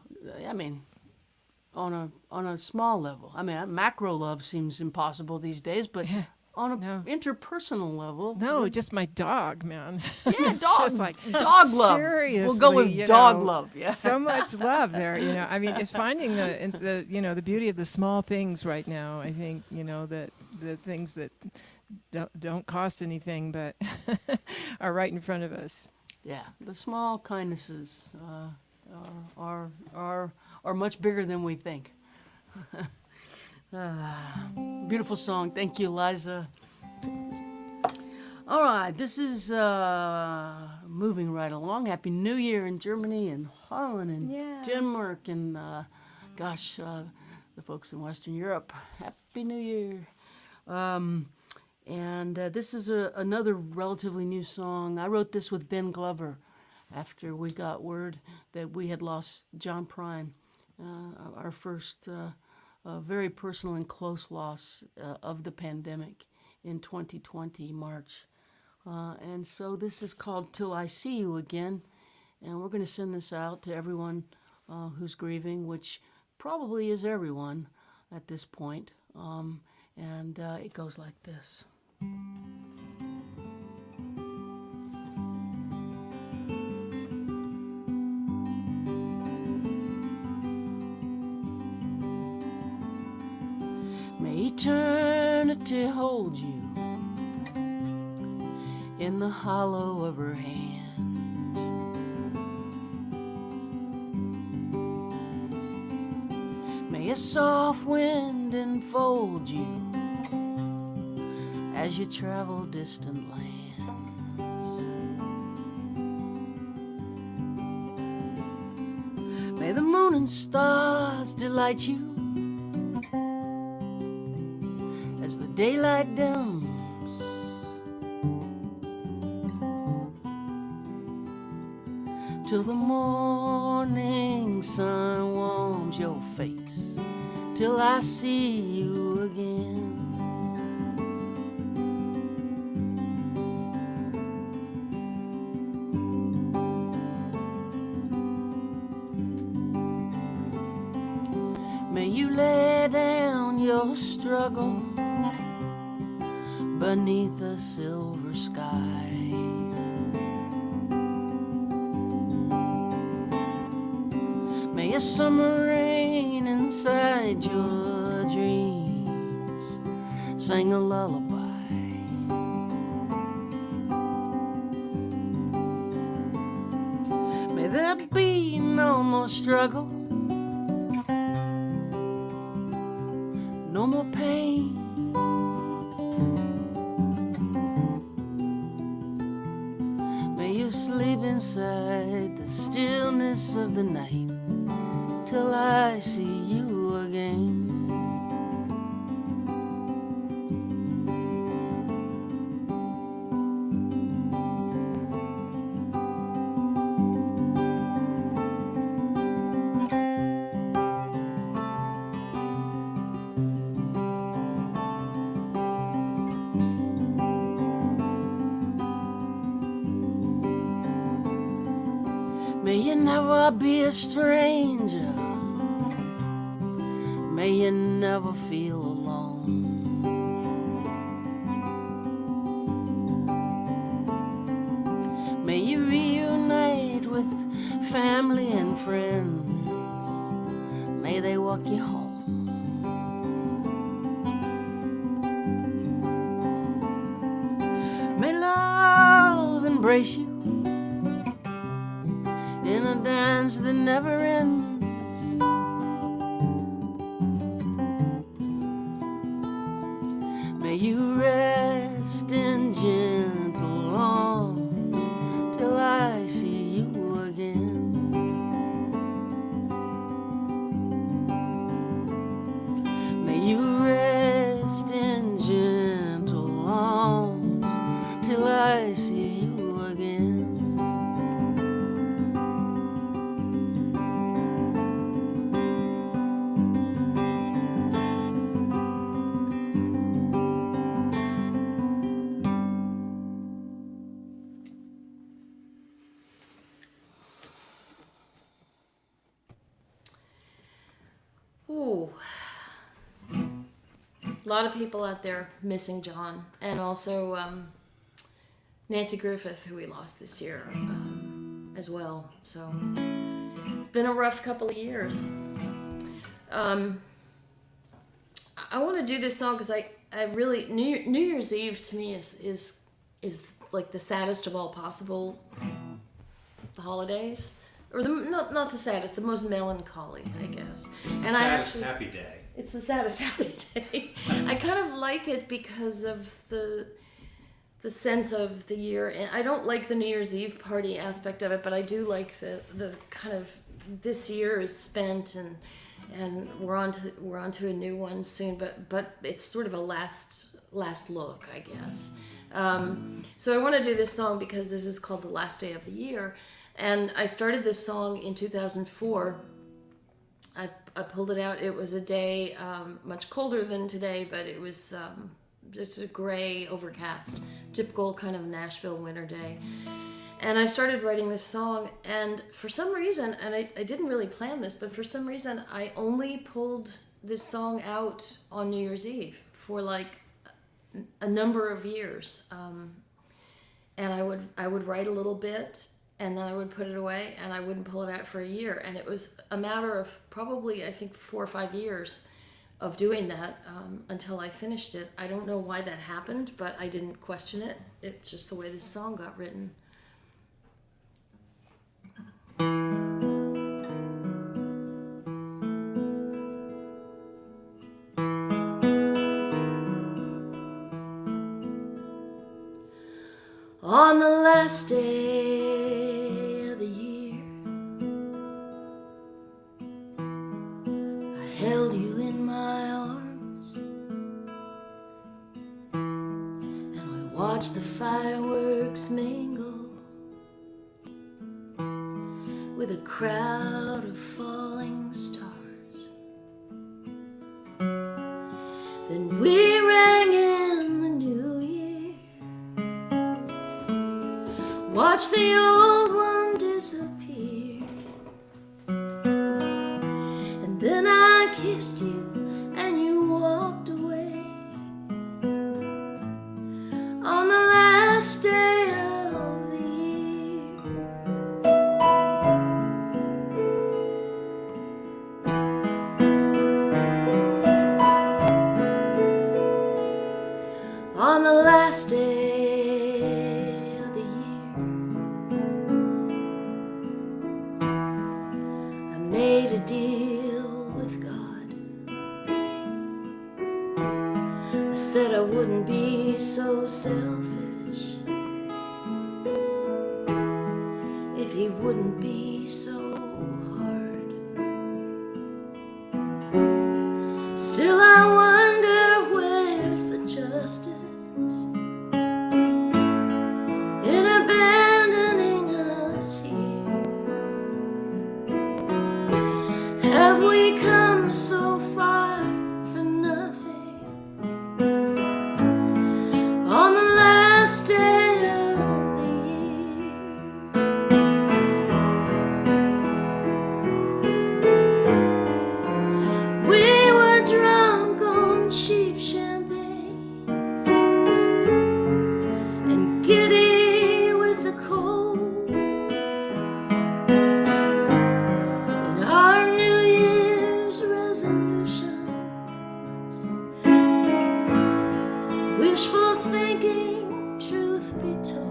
mean, on a small level. I mean, macro love seems impossible these days, but on an interpersonal level. No, just my dog, man. Yeah, It's dog, just like, dog love. seriously, We'll go with dog love. Yeah. So much love there. I mean, it's finding the beauty of the small things right now. I think that the things that don't cost anything but are right in front of us. Yeah, the small kindnesses are much bigger than we think. Beautiful song. Thank you, Eliza. All right, this is moving right along. Happy New Year in Germany and Holland and Denmark and, the folks in Western Europe. Happy New Year. And this is another relatively new song. I wrote this with Ben Glover after we got word that we had lost John Prine, our first very personal and close loss of the pandemic in 2020, March. And so this is called Till I See You Again. And we're going to send this out to everyone who's grieving, which probably is everyone at this point. And it goes like this. May eternity hold you in the hollow of her hand. May a soft wind enfold you as you travel distant lands. May the moon and stars delight you as the daylight dims. Till the morning sun warms your face. Till I see you again. May you lay down your struggle beneath a silver sky. May a summer rain inside your dreams sing a lullaby. May there be no more struggle, no more pain. May you sleep inside the stillness of the night till I see you again. May you never be a stranger may you never feel alone. May you reunite with family and friends. May they walk you home. May love embrace you in a dance that never ends. May you rest in gentle arms till I see you again. May you rest in gentle arms till I see you again. Ooh. A lot of people out there missing John, and also Nancy Griffith, who we lost this year as well. So it's been a rough couple of years. I want to do this song because I really New Year's Eve to me is like the saddest of all possible holidays. Or not the saddest, the most melancholy, I guess. It's the And saddest happy day. It's the saddest happy day. I kind of like it because of the sense of the year. And I don't like the New Year's Eve party aspect of it, but I do like the kind of this year is spent and we're on to a new one soon. But it's sort of a last look, I guess. So I want to do this song because this is called The Last Day of the Year. And I started this song in 2004. I pulled it out. It was a day much colder than today, but it was just a gray, overcast, typical kind of Nashville winter day. And I started writing this song, and for some reason, and I didn't really plan this, but for some reason, I only pulled this song out on New Year's Eve for like a number of years. And I would write a little bit, and then I would put it away, and I wouldn't pull it out for a year. And it was a matter of probably, I think, 4 or 5 years of doing that until I finished it. I don't know why that happened, but I didn't question it. It's just the way this song got written. On the last day of the year, I held you in my arms, and we watched the fireworks mingle with a crowd of falling stars. Then we rang in the new year, watch the old one disappear, and then I kissed you and you walked away on the last day of the year. On the last day of the year, I made a deal with God. I said I wouldn't be so selfish if he wouldn't be so hard. Still I wonder where's the justice in abandoning us here. Have we come so far for nothing on the land? thinking, truth be told.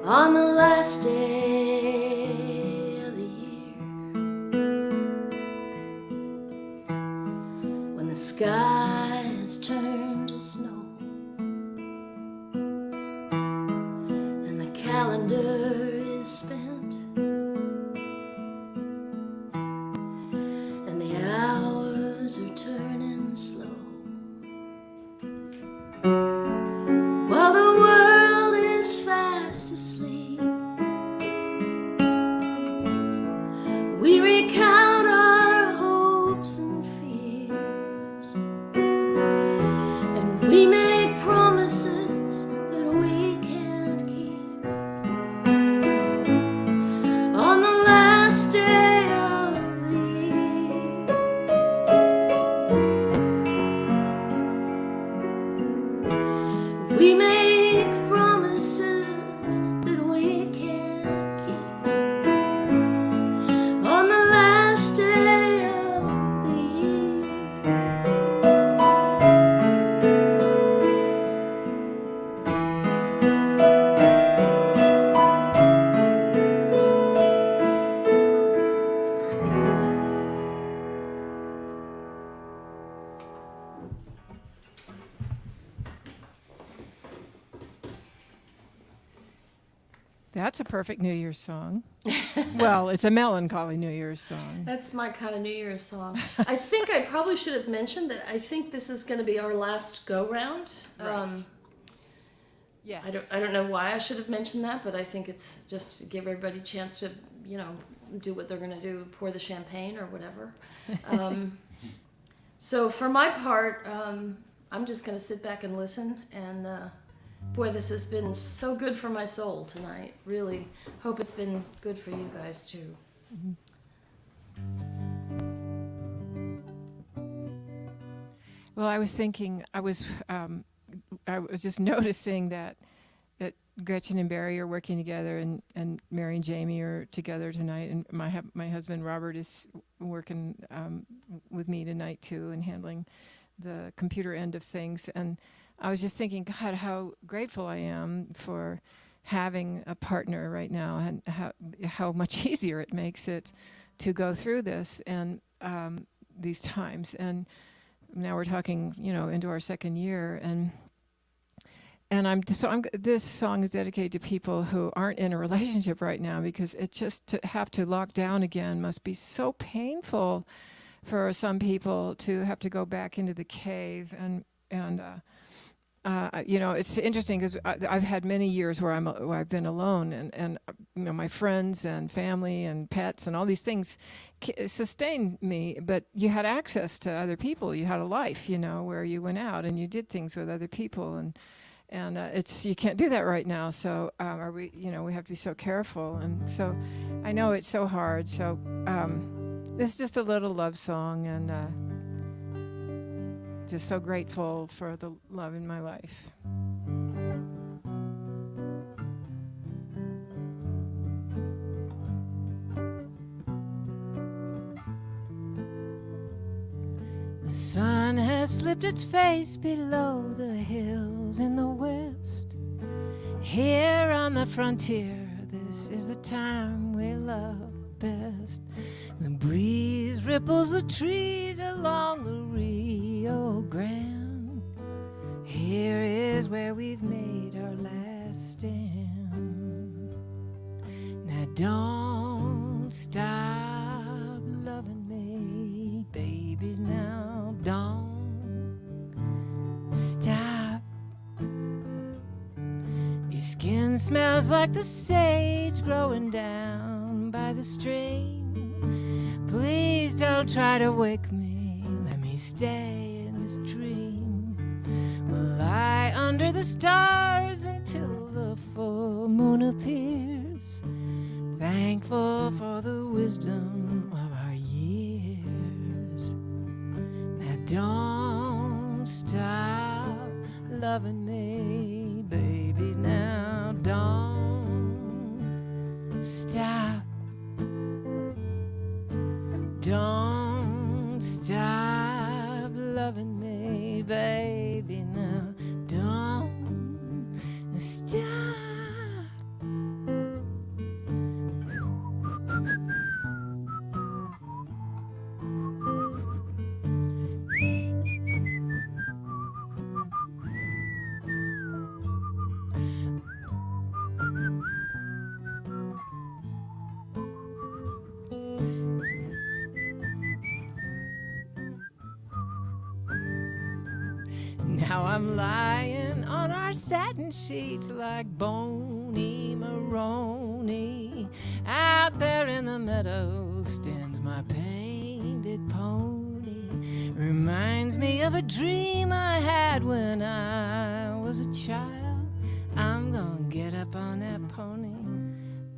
On the last day of the year, when the sky has turned to snow and the calendar is spent and the hours are turning slow, while the world is fast asleep, we recount our hopes and fears, and we make promises that we can't keep. On the last day of the year, we make promises that we can't keep. On the last day of the year. That's a perfect New Year's song. Well, it's a melancholy New Year's song. That's my kind of New Year's song. I think I probably should have mentioned that I think this is going to be our last go-round. Yes. I don't know why I should have mentioned that, but I think it's just to give everybody a chance to, do what they're going to do, pour the champagne or whatever. So for my part, I'm just going to sit back and listen. And boy, this has been so good for my soul tonight. Really hope it's been good for you guys too. Well, I was thinking, I was just noticing that Gretchen and Barry are working together, and Mary and Jamie are together tonight, and my husband Robert is working with me tonight too, and handling the computer end of things. And I was just thinking, God, how grateful I am for having a partner right now, and how much easier it makes it to go through this and these times. And now we're talking, into our second year, and this song is dedicated to people who aren't in a relationship right now, because it just to have to lock down again must be so painful for some people to have to go back into the cave. And it's interesting because I've had many years where I've been alone, and my friends and family and pets and all these things sustained me. But you had access to other people. You had a life, where you went out and you did things with other people, and it's you can't do that right now. So we have to be so careful, and so I know it's so hard. So this is just a little love song, and just so grateful for the love in my life. The sun has slipped its face below the hills in the west. Here on the frontier, this is the time we love best. The breeze ripples the trees along the Rio Grande. Here is where we've made our last stand. Now don't stop loving me, baby, now don't stop. Your skin smells like the sage growing down by the stream. Please don't try to wake me, let me stay in this dream. We'll lie under the stars until the full moon appears, thankful for the wisdom of our years. Now don't stop stop loving me, baby. Now don't stop. Don't stop loving me, baby. Now don't stop. Now I'm lying on our satin sheets like Boney Maroney. Out there in the meadow stands my painted pony. Reminds me of a dream I had when I was a child. I'm gonna get up on that pony.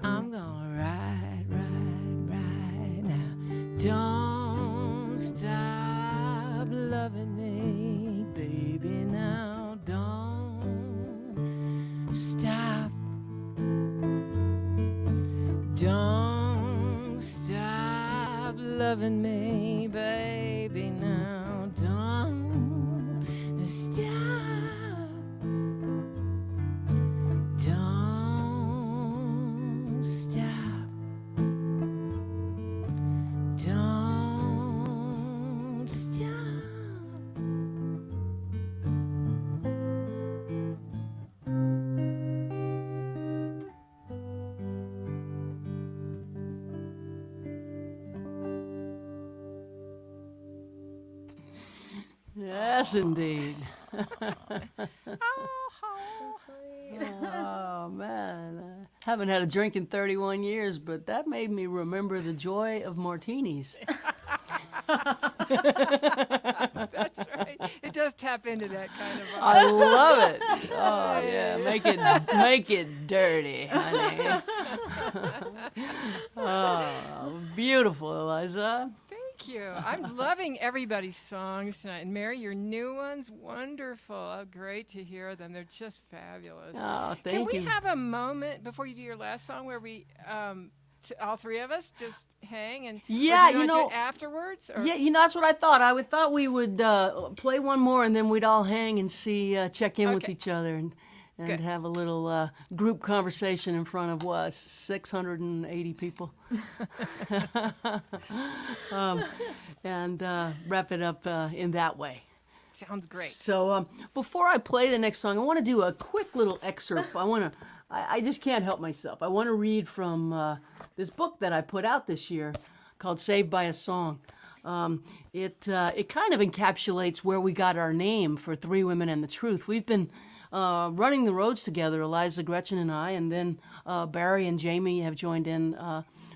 I'm gonna ride, ride, ride. Now don't stop loving me, baby. Now don't stop. Don't stop loving me, baby. Now don't stop. Don't stop. Don't stop. Yes, indeed. Oh, man. I haven't had a drink in 31 years, but that made me remember the joy of martinis. That's right. It does tap into that kind of. I love it. Oh, yeah. Make it dirty, honey. Oh, beautiful, Eliza. Thank you. I'm loving everybody's songs tonight. And Mary, your new ones, wonderful. Oh, great to hear them. They're just fabulous. Oh, Can thank we you. have a moment before you do your last song where we, all three of us, just hang and Yeah, or do you wanna know- do it afterwards? Or? Yeah, that's what I thought. I thought we would play one more and then we'd all hang and check in with Okay. each other and Good. have a little group conversation in front of 680 people. And wrap it up in that way. Sounds great. So before I play the next song, I want to do a quick little excerpt. I just can't help myself. I want to read from this book that I put out this year called Saved by a Song. It kind of encapsulates where we got our name for Three Women and the Truth. We've been running the roads together, Eliza, Gretchen, and I, and then Barry and Jamie have joined in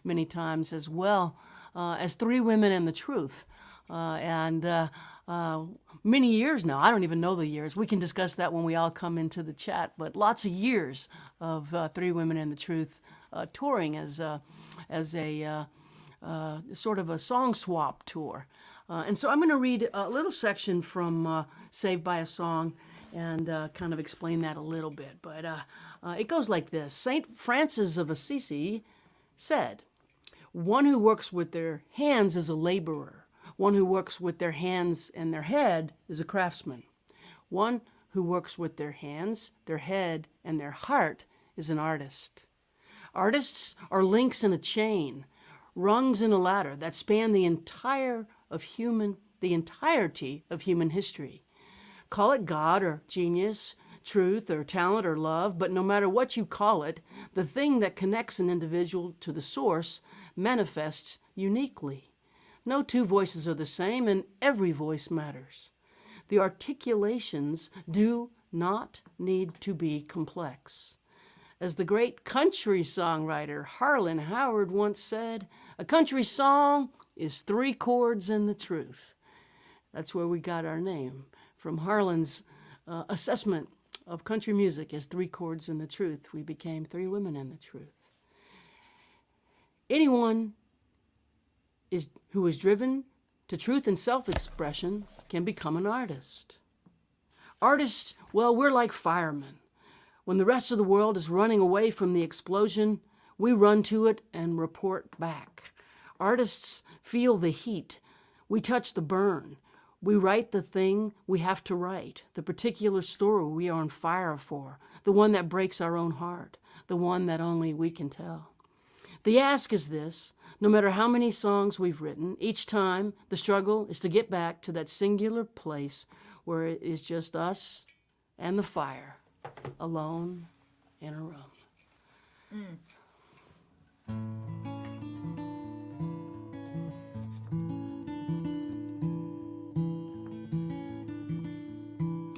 many times as well as Three Women and the Truth. Many years now. I don't even know the years. We can discuss that when we all come into the chat. But lots of years of Three Women and the Truth touring as a sort of a song swap tour. And so I'm going to read a little section from Saved by a Song and kind of explain that a little bit. But it goes like this. St. Francis of Assisi said, "One who works with their hands is a laborer. One who works with their hands and their head is a craftsman. One who works with their hands, their head, and their heart is an artist. Artists are links in a chain, rungs in a ladder that span the entirety of human history. Call it God or genius, truth or talent or love, but no matter what you call it, the thing that connects an individual to the source manifests uniquely. No two voices are the same, and every voice matters. The articulations do not need to be complex. As the great country songwriter Harlan Howard once said, a country song is three chords and the truth. That's where we got our name, from Harlan's assessment of country music as three chords and the truth. We became Three Women and the Truth. Anyone who is driven to truth and self-expression can become an artist. Artists, well, we're like firemen. When the rest of the world is running away from the explosion, we run to it and report back. Artists feel the heat. We touch the burn. We write the thing we have to write, the particular story we are on fire for, the one that breaks our own heart, the one that only we can tell. The ask is this: no matter how many songs we've written, each time the struggle is to get back to that singular place where it is just us and the fire, alone in a room.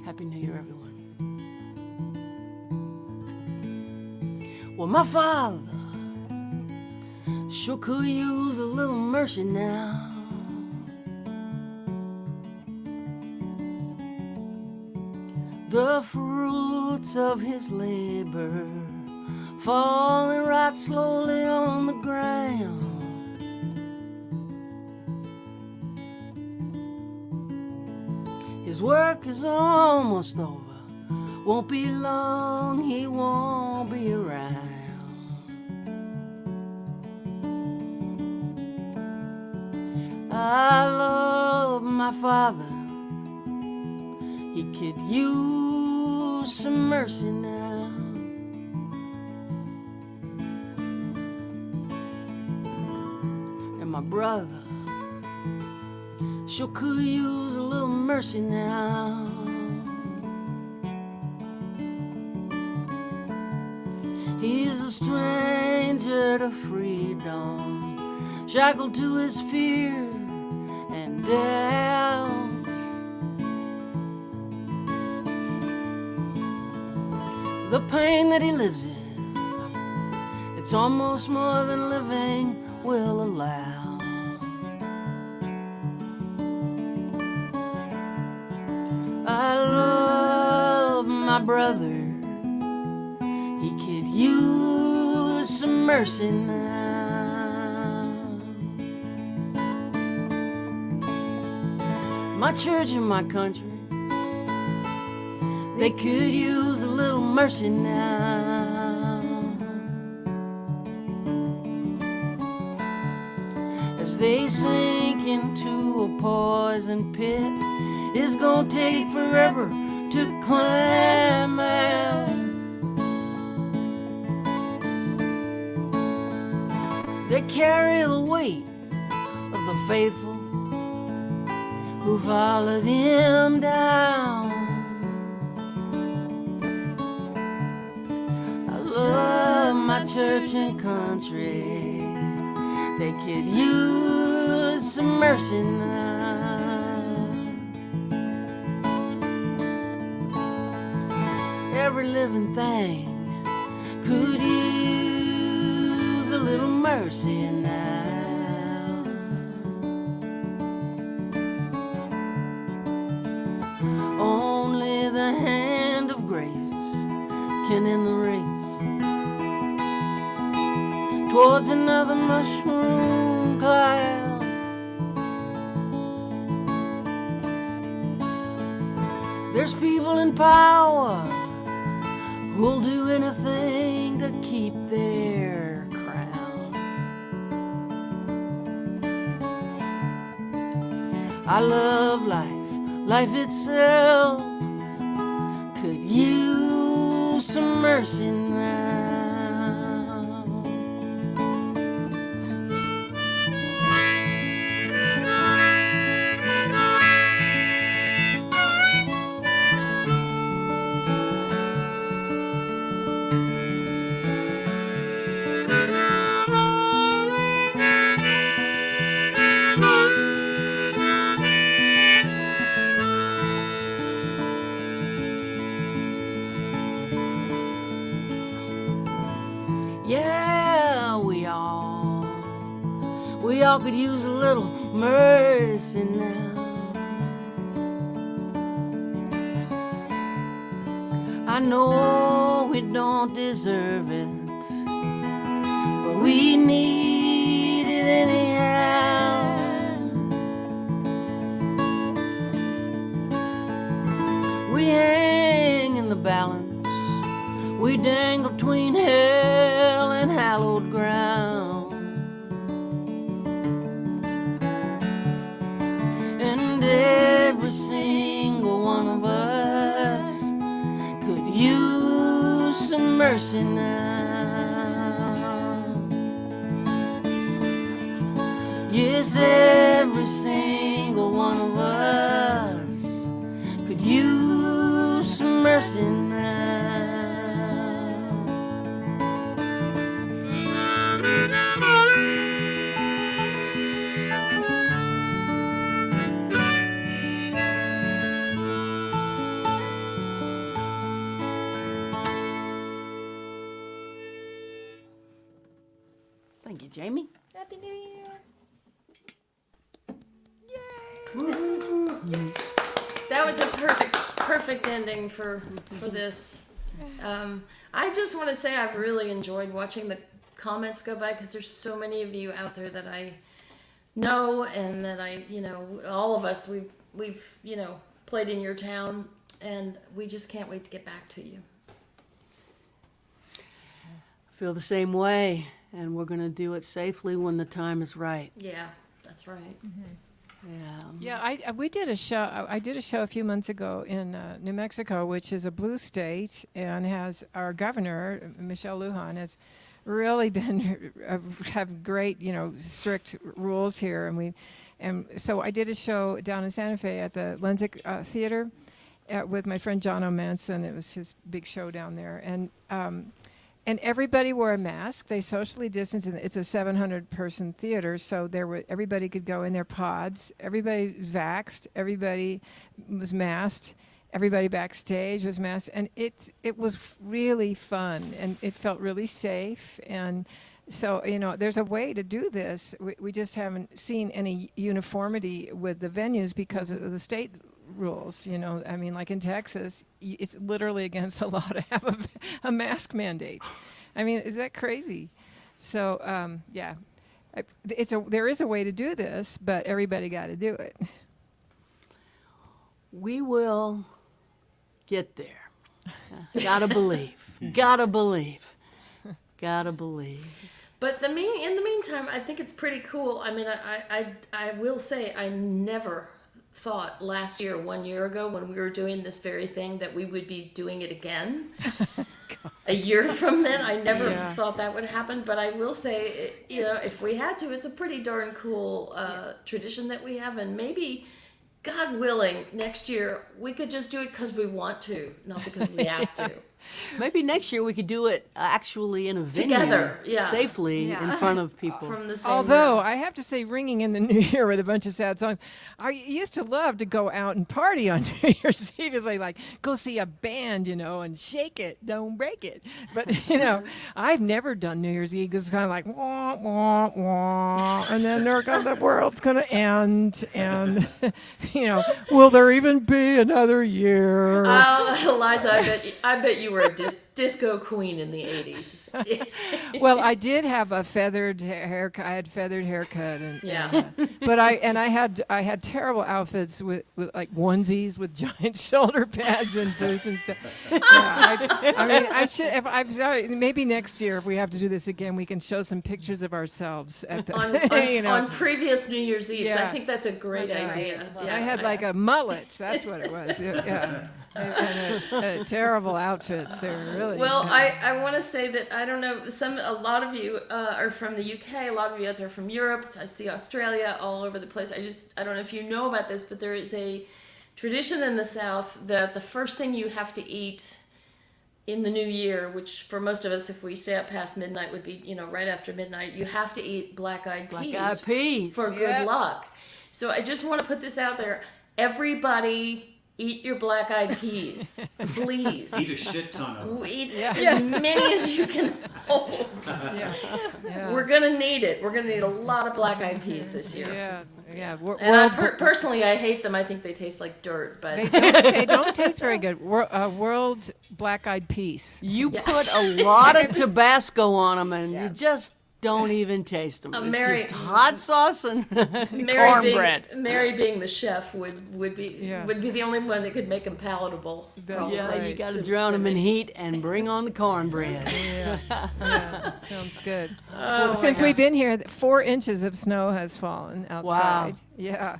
Happy New Year, everyone. Well, my father sure could use a little mercy now. The fruits of his labor falling right slowly on the ground. His work is almost over. Won't be long, he won't be around. I love my father. He could use some mercy now. And my brother sure could use a little mercy now. He's a stranger to freedom, shackled to his fear and doubt. The pain that he lives in, it's almost more than living will allow. I love my brother. He could use some mercy now. My church and my country, they could use a little mercy now. As they sink into a poison pit, it's gonna take forever to climb out. They carry the weight of the faithful who follow them down. I love my church and country. They could use some mercy now. Every living thing could use a little mercy now. Only the hand of grace can end the race towards another mushroom cloud. There's people in power who'll do anything to keep their crown. I love life, life itself could use some mercy now. Yeah, we all could use a little mercy now. I know we don't deserve it, but we need it anyhow. We ain't in the balance. We dangle between hell and hallowed ground. And every single one of us could use some mercy now. Yes, every single one of us could use some mercy now. Thank you, Jamie. Happy New Year. That was a perfect ending for this. I just want to say I've really enjoyed watching the comments go by, because there's so many of you out there that I know, and that all of us, we've played in your town, and we just can't wait to get back to you. Feel the same way, and we're going to do it safely when the time is right. Yeah, that's right. Yeah. We did a show. I did a show a few months ago in New Mexico, which is a blue state, and has our governor, Michelle Lujan, has really been have great, strict rules here, and so I did a show down in Santa Fe at the Lenzic Theater with my friend John O'Manson. It was his big show down there, and everybody wore a mask. They socially distanced. And it's a 700-person theater, so everybody could go in their pods. Everybody was vaxxed. Everybody was masked. Everybody backstage was masked, and it was really fun, and it felt really safe. And so, there's a way to do this. We just haven't seen any uniformity with the venues because of the state rules. Like in Texas, it's literally against the law to have a mask mandate. Is that crazy? So, there is a way to do this, but everybody got to do it. We will get there. Gotta believe. Gotta believe. Gotta believe. But in the meantime, I think it's pretty cool. I will say I never thought last year, 1 year ago, when we were doing this very thing, that we would be doing it again. A year from then, I never thought that would happen. But I will say, if we had to, it's a pretty darn cool tradition that we have. And maybe, God willing, next year we could just do it because we want to, not because we have to. Maybe next year we could do it actually in a venue. Together, Safely in front of people. From the same Although, room. I have to say, ringing in the new year with a bunch of sad songs, I used to love to go out and party on New Year's Eve. It's like, go see a band, and shake it, don't break it. But, I've never done New Year's Eve because it's kind of like, wah, wah, wah, and then the world's going to end, and, will there even be another year? Eliza, I bet you were a disco queen in the 80s. Well, I did have a feathered haircut. I had feathered haircut, Yeah. But I had terrible outfits with like onesies with giant shoulder pads and boots and stuff. I should. I'm sorry. Maybe next year, if we have to do this again, we can show some pictures of ourselves at the on previous New Year's Eves. Yeah. I think that's a great idea. I had like a mullet. That's what it was. Yeah. And terrible outfits. They were really. Well, I want to say that I don't know. A lot of you are from the UK. A lot of you out there from Europe. I see Australia all over the place. I don't know if you know about this, but there is a tradition in the South that the first thing you have to eat in the new year, which for most of us, if we stay up past midnight, would be right after midnight. You have to eat black-eyed peas for good luck. So I just want to put this out there. Everybody, eat your black-eyed peas, please. Eat a shit ton of them. Eat as many as you can hold. Yeah. We're gonna need it. We're gonna need a lot of black-eyed peas this year. Yeah. And personally, I hate them. I think they taste like dirt. But they don't taste very good. World black-eyed peas. You put a lot of Tabasco on them, and you just don't even taste them. It's Mary- just hot sauce and Mary cornbread. Mary being the chef would be Yeah. the only one that could make them palatable. That's Yeah, you right. got to To- drown to them in me. heat and bring on the cornbread. Yeah, sounds good. Oh, Well, my since gosh. we've been here, 4 inches of snow has fallen outside. Yeah.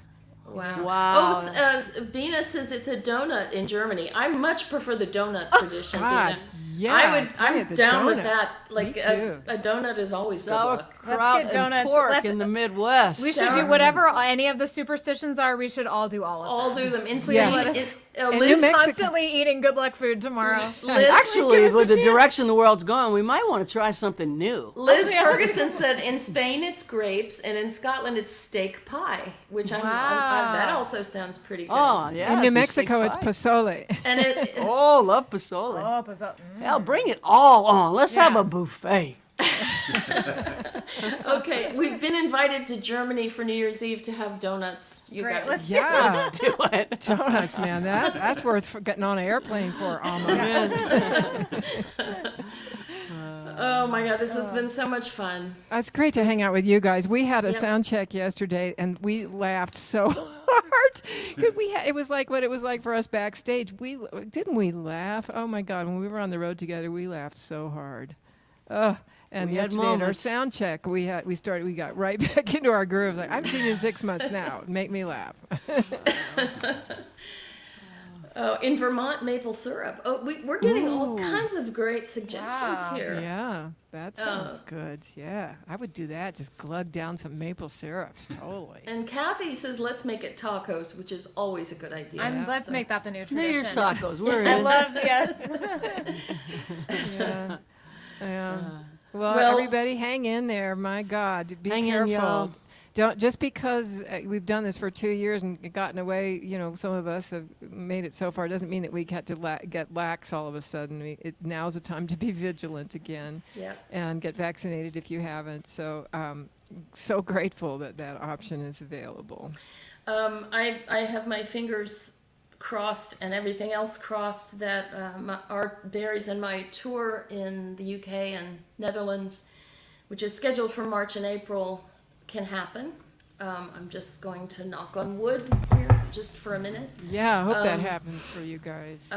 Wow. Wow. Oh, Bina says it's a donut in Germany. I much prefer the donut tradition, God, Bina. yeah, I'm tell you, the down with donut. that. Like Me too. a donut is always good luck. Sauerkraut get donuts. and pork Let's- in the Midwest. We should do whatever any of the superstitions are. We should all do all of All them. do them in Yeah. Spain. Let us- In Liz, New Mexico. Constantly eating good luck food tomorrow. Liz, Actually, with the direction the world's going, we might want to try something new. Liz Ferguson said in Spain it's grapes and in Scotland it's steak pie, which that also sounds pretty good. Oh, yeah. In New some Mexico, steak it's pie. pozole. And it Oh, love pozole. Oh, pozole. Hell, bring it all on. Let's have Yeah. a buffet. okay. We've been invited to Germany for New Year's Eve to have donuts. You Great. guys. Let's Yeah. Do it. Donuts, man. That's worth getting on an airplane for almost. Oh my God, this has been so much fun. It's great to hang out with you guys. We had a Yep. sound check yesterday, and we laughed so hard. 'Cause it was like what it was like for us backstage. Didn't we laugh? Oh my God! When we were on the road together, we laughed so hard. And We had yesterday at our moments. sound check, we got right back into our groove. Like, I'm seen you in 6 months now. Make me laugh. Oh, in Vermont, maple syrup. Oh, we're getting all kinds of great suggestions Wow. here. Yeah, that sounds good. Yeah, I would do that. Just glug down some maple syrup. Totally. And Kathy says, let's make it tacos, which is always a good idea. Let's make that the new New tradition. Year's tacos. We're I in. love yes. Yeah. Well, Well- everybody, hang in there. My God, be Hang in, careful. y'all. Don't just because we've done this for 2 years and gotten away. Some of us have made it so far. Doesn't mean that we had to get lax all of a sudden. Now's the time to be vigilant again, Yep. and get vaccinated if you haven't. So, so grateful that that option is available. I have my fingers crossed and everything else crossed that our Barry's and my tour in the UK and Netherlands, which is scheduled for March and April, can happen. I'm just going to knock on wood here just for a minute. Yeah, I hope that happens for you guys.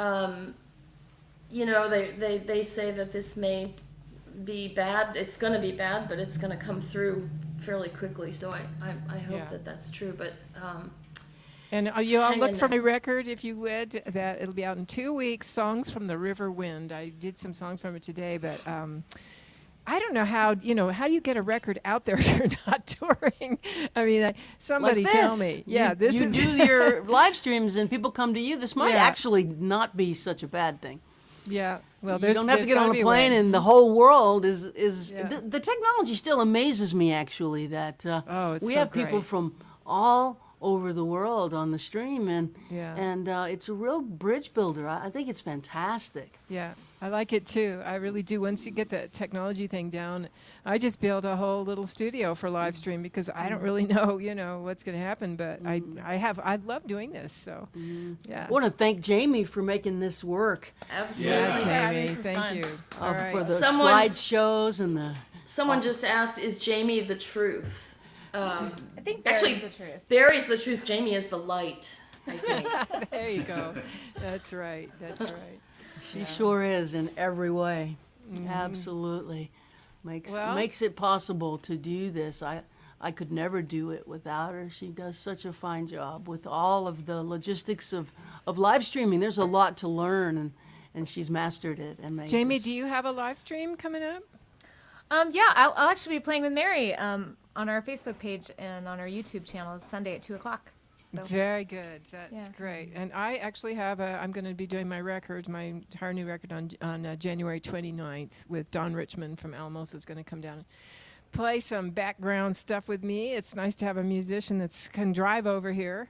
They say that this may be bad. It's going to be bad, but it's going to come through fairly quickly. So I hope Yeah. that that's true. But And you all Hang look in for there. my record if you would. That it'll be out in 2 weeks. Songs from the River Wind. I did some songs from it today, but I don't know how. How do you get a record out there if you're not touring? I mean, somebody Like tell this. me. Yeah, this you is do your live streams and people come to you. This might Yeah. actually not be such a bad thing. Yeah. Well, You there's don't have to there's get gotta on be a plane, way. and the whole world is. Yeah. The technology still amazes me. Actually, that Oh, it's we so have people great. from all over the world on the stream, and Yeah. it's a real bridge builder. I think it's fantastic. Yeah, I like it too. I really do. Once you get the technology thing down, I just built a whole little studio for live stream because I don't really know, what's going to happen. But I love doing this. So, yeah. I want to thank Jamie for making this work absolutely. Yeah, Yeah, Jamie, this is thank fun. you. All right. for the Someone- slideshows and the. Someone just asked, is Jamie the truth? I think Actually, Barry's the truth. Barry's the truth. Jamie is the light, I think. There you go. That's right. That's right. She sure is in every way. Absolutely. Well- Makes it possible to do this. I could never do it without her. She does such a fine job with all of the logistics of live streaming. There's a lot to learn, and she's mastered it. And made Jamie, this. do you have a live stream coming up? Yeah, I'll actually be playing with Mary on our Facebook page and on our YouTube channel Sunday at 2:00. So Very good. That's Yeah. great. And I actually I'm going to be doing my entire new record on January 29th with Don Richmond from Alamos is going to come down and play some background stuff with me. It's nice to have a musician that can drive over here.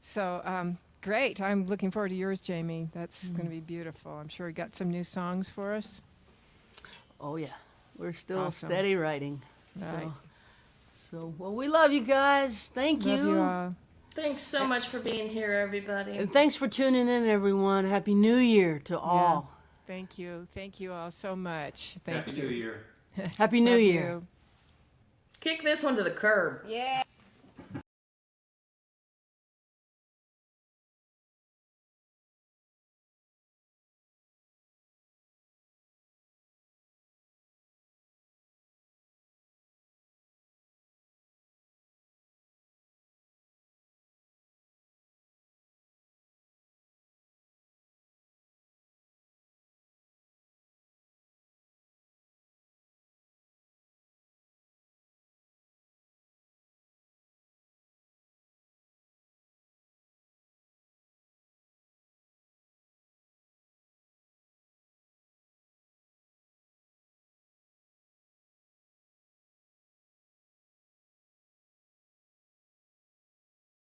So great. I'm looking forward to yours, Jamie. That's going to be beautiful. I'm sure you got some new songs for us. Oh yeah, we're still Awesome. steady writing. Right. So well, we love you guys. Thank Love you all. Thanks so much for being here, everybody. And thanks for tuning in, everyone. Happy New Year to all. Thank you. Thank you all so much. Thank Happy you. New Year. Happy New Love Year. you. Kick this one to the curb. Yeah.